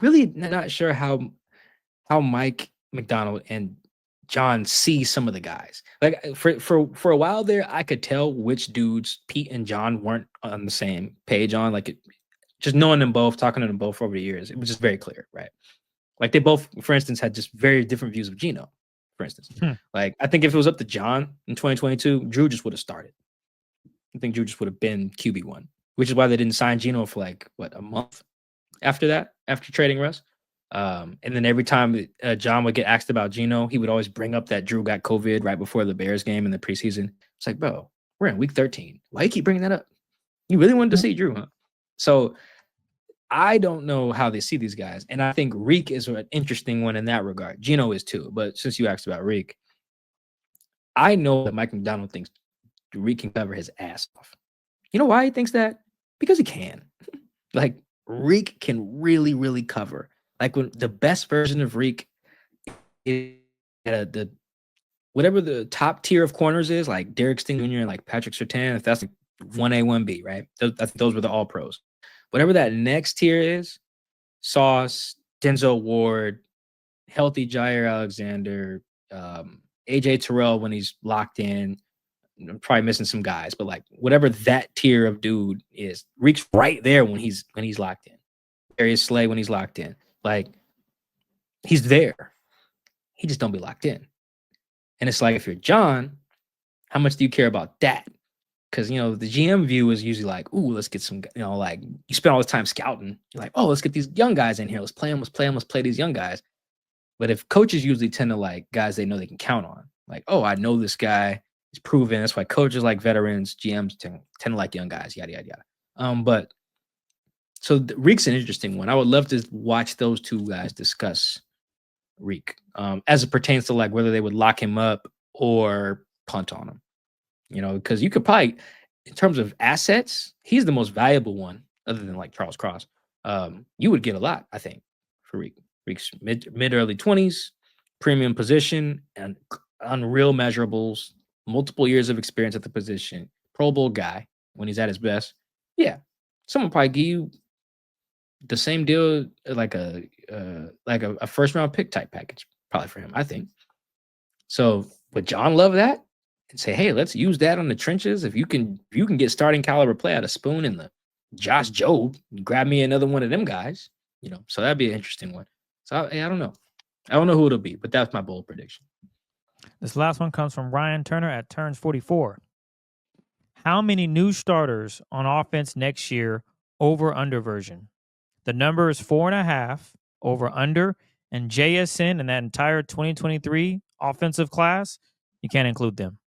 really not sure how Mike Macdonald and John sees some of the guys. Like for a while there, I could tell which dudes Pete and John weren't on the same page on. Like just knowing them both, talking to them both over the years, it was just very clear, right? Like they both, for instance, had just very different views of Geno. For instance, like I think if it was up to John in 2022, Drew just would have started. I think Drew just would have been QB1, which is why they didn't sign Geno for like a month after that, after trading Russ. And then every time John would get asked about Geno, he would always bring up that Drew got COVID right before the Bears game in the preseason. It's like, bro, we're in week 13. Why you keep bringing that up? You really wanted to see Drew, huh? So I don't know how they see these guys. And I think Reek is an interesting one in that regard. Geno is too. But since you asked about Reek, I know that Mike Macdonald thinks Reek can cover his ass off. You know why he thinks that? Because he can. Like, Reek can really, really cover. Like when the best version of Reek is the whatever the top tier of corners is, like Derek Sting Jr. and like Patrick Surtain, if that's like 1A, 1B, right? Those were the all pros. Whatever that next tier is, Sauce, Denzel Ward, healthy Jair Alexander, AJ Terrell when he's locked in. I'm probably missing some guys, but like whatever that tier of dude is, Reek's right there when he's locked in. Darius Slay when he's locked in. Like, he's there. He just don't be locked in. And it's like, if you're John, how much do you care about that? Because, you know, the GM view is usually like, ooh, let's get some, you know, like, you spend all this time scouting. You're like, oh, let's get these young guys in here. Let's play them. Let's play these young guys. But if coaches usually tend to like guys they know they can count on, like, oh, I know this guy. He's proven. That's why coaches like veterans, GMs tend to like young guys, yada, yada, yada. But so Reek's an interesting one. I would love to watch those two guys discuss Reek as it pertains to like whether they would lock him up or punt on him. You know, because you could probably, in terms of assets, he's the most valuable one other than like Charles Cross. You would get a lot, I think, for Reek. Reek's mid early 20s, premium position, and unreal measurables, multiple years of experience at the position, Pro Bowl guy when he's at his best. Yeah, someone probably give you the same deal like a first round pick type package probably for him, I think. So would John love that and say, hey, let's use that on the trenches? If you can get starting caliber play out of Spoon and the Josh Jobe, grab me another one of them guys, you know. So that'd be an interesting one. So I don't know. I don't know who it'll be, but that's my bold prediction. This last one comes from Ryan Turner at Turns 44. How many new starters on offense next year over under version? The number is 4.5 over under, and JSN in that entire 2023 offensive class, you can't include them.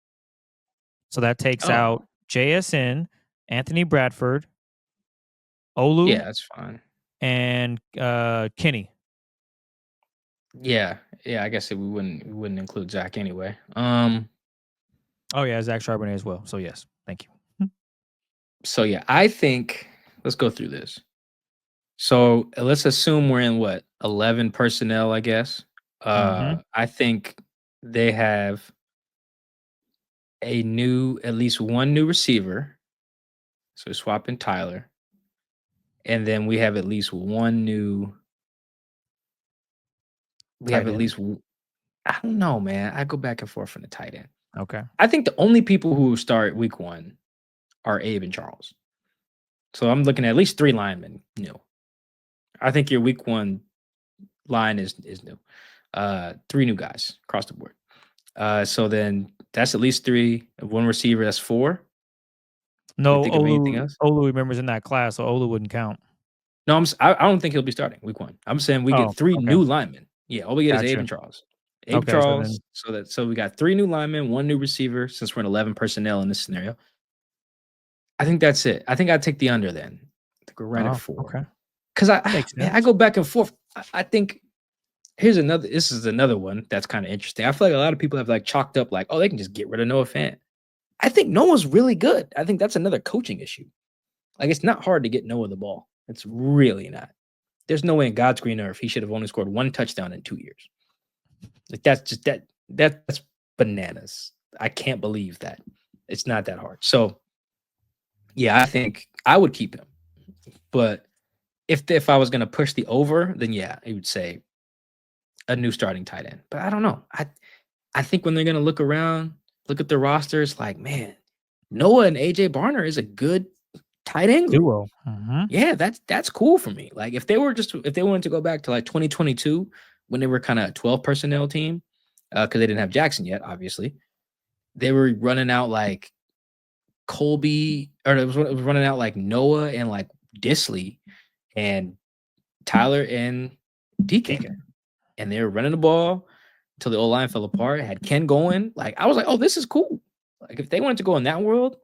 So that takes out JSN, Anthony Bradford, Olu. Yeah, that's fine. And Kenny. Yeah, I guess we wouldn't include Zach anyway. Oh yeah, Zach Charbonnet as well. So yes, thank you. So yeah, I think let's go through this. So let's assume we're in 11 personnel, I guess. I think they have at least one new receiver. So swapping Tyler. And then we have at least one new. We have at least, I don't know, man. I go back and forth from the tight end. Okay. I think the only people who start week 1 are Abe and Charles. So I'm looking at least 3 linemen new. I think your week 1 line is new. 3 new guys across the board. So then that's at least 3. One receiver, that's 4. No, think of anything else? Olu remembers in that class, so Olu wouldn't count. No, I don't think he'll be starting week 1. I'm saying we get 3 new linemen. Yeah, all we get is Abe and Charles. Abe Charles. So we got 3 new linemen, 1 new receiver, since we're in 11 personnel in this scenario. I think that's it. I think I'd take the under then. I think we're right at 4. Okay. Because I go back and forth. I think this is another one that's kind of interesting. I feel like a lot of people have like chalked up like, oh, they can just get rid of Noah Fant. I think Noah's really good. I think that's another coaching issue. Like, it's not hard to get Noah the ball. It's really not. There's no way in God's green earth he should have only scored 1 touchdown in 2 years. Like, that's just that's bananas. I can't believe that. It's not that hard. So yeah, I think I would keep him. But if I was gonna push the over, then yeah, I would say a new starting tight end. But I don't know. I think when they're gonna look around, look at the rosters, like, man, Noah and AJ Barner is a good tight end group. Duo. Mm-hmm. Yeah, that's cool for me. Like if they wanted to go back to like 2022 when they were kind of a 12 personnel team, because they didn't have Jackson yet, obviously. They were running out like Colby, or it was running out like Noah and like Disley and Tyler and DK. And they were running the ball until the O-line fell apart. Had Ken going. Like I was like, oh, this is cool. Like if they wanted to go in that world,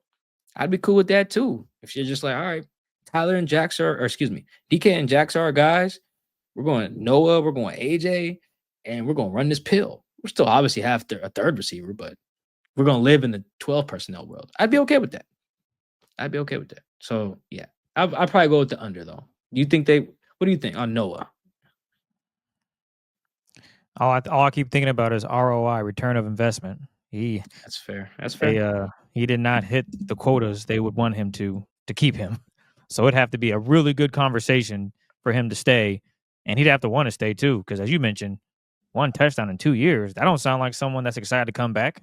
I'd be cool with that too. If you're just like, all right, Tyler and Jax are, or excuse me, DK and Jax are our guys. We're going Noah, we're going AJ, and we're going to run this pill. We're still obviously have a third receiver, but we're going to live in the 12 personnel world. I'd be okay with that. So yeah, I'd probably go with the under though. You think what do you think on Noah? All I keep thinking about is ROI, return of investment. That's fair. He did not hit the quotas they would want him to keep him. So it'd have to be a really good conversation for him to stay, and he'd have to want to stay too. Because as you mentioned, 1 touchdown in 2 years. That don't sound like someone that's excited to come back.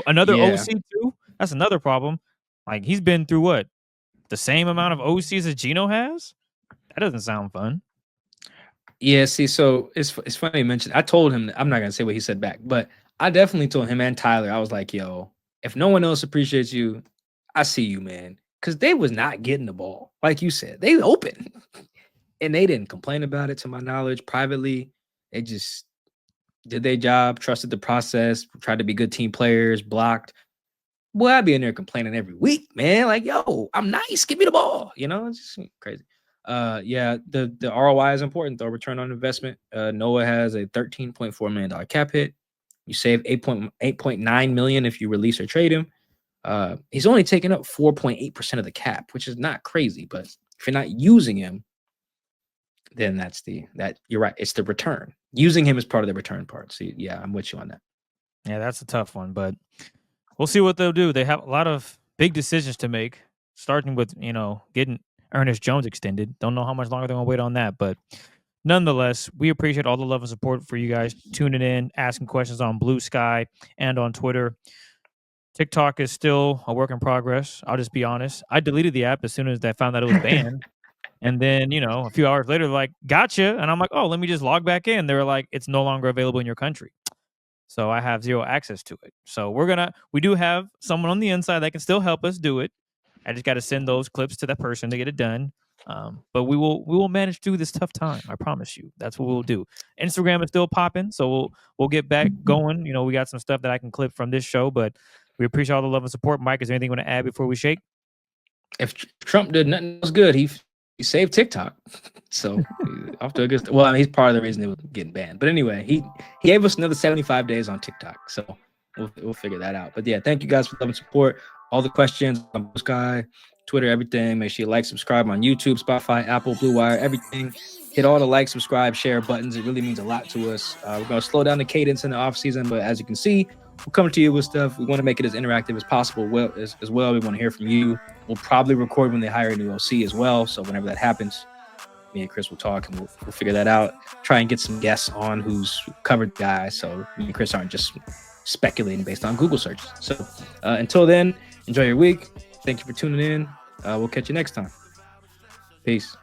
Another Yeah. OC too. That's another problem. Like he's been through what, the same amount of OCs as Geno has. That doesn't sound fun. Yeah, see, so it's funny you mentioned. I told him I'm not gonna say what he said back, but I definitely told him and Tyler. I was like, yo, if no one else appreciates you, I see you, man. Because they was not getting the ball, like you said. They open, and they didn't complain about it, to my knowledge. Privately, they just did their job, trusted the process, tried to be good team players, blocked. Boy, I'd be in there complaining every week, man. Like, yo, I'm nice. Give me the ball. It's just crazy. Yeah, the ROI is important though. Return on investment. Noah has a $13.4 million cap hit. You save 8.9 million if you release or trade him. He's only taking up 4.8% of the cap, which is not crazy. But if you're not using him, then you're right. It's the return. Using him is part of the return part. So yeah, I'm with you on that. Yeah, that's a tough one, but we'll see what they'll do. They have a lot of big decisions to make, starting with, getting Ernest Jones extended. Don't know how much longer they're going to wait on that, but nonetheless, we appreciate all the love and support for you guys tuning in, asking questions on Blue Sky and on Twitter. TikTok is still a work in progress. I'll just be honest. I deleted the app as soon as I found that it was banned. And then, a few hours later, they're like, gotcha. And I'm like, oh, let me just log back in. They were like, it's no longer available in your country. So I have zero access to it. So we do have someone on the inside that can still help us do it. I just got to send those clips to that person to get it done. But we will manage through this tough time. I promise you. That's what we'll do. Instagram is still popping, so we'll get back going. We got some stuff that I can clip from this show, but we appreciate all the love and support. Mike, is there anything you want to add before we shake? If Trump did nothing else good, he saved TikTok. So off to a good. Well, I mean, he's part of the reason it was getting banned. But anyway, he gave us another 75 days on TikTok. So we'll figure that out. But yeah, thank you guys for love and support. All the questions on Blue Sky, Twitter, everything. Make sure you like, subscribe on YouTube, Spotify, Apple, Blue Wire, everything. Hit all the like, subscribe, share buttons. It really means a lot to us. We're going to slow down the cadence in the off season, but as you can see, we're coming to you with stuff. We want to make it as interactive as possible. As well, we want to hear from you. We'll probably record when they hire a new OC as well. So whenever that happens, me and Chris will talk and we'll figure that out. Try and get some guests on who's covered guys, so me and Chris aren't just speculating based on Google searches. So until then, enjoy your week. Thank you for tuning in. We'll catch you next time. Peace.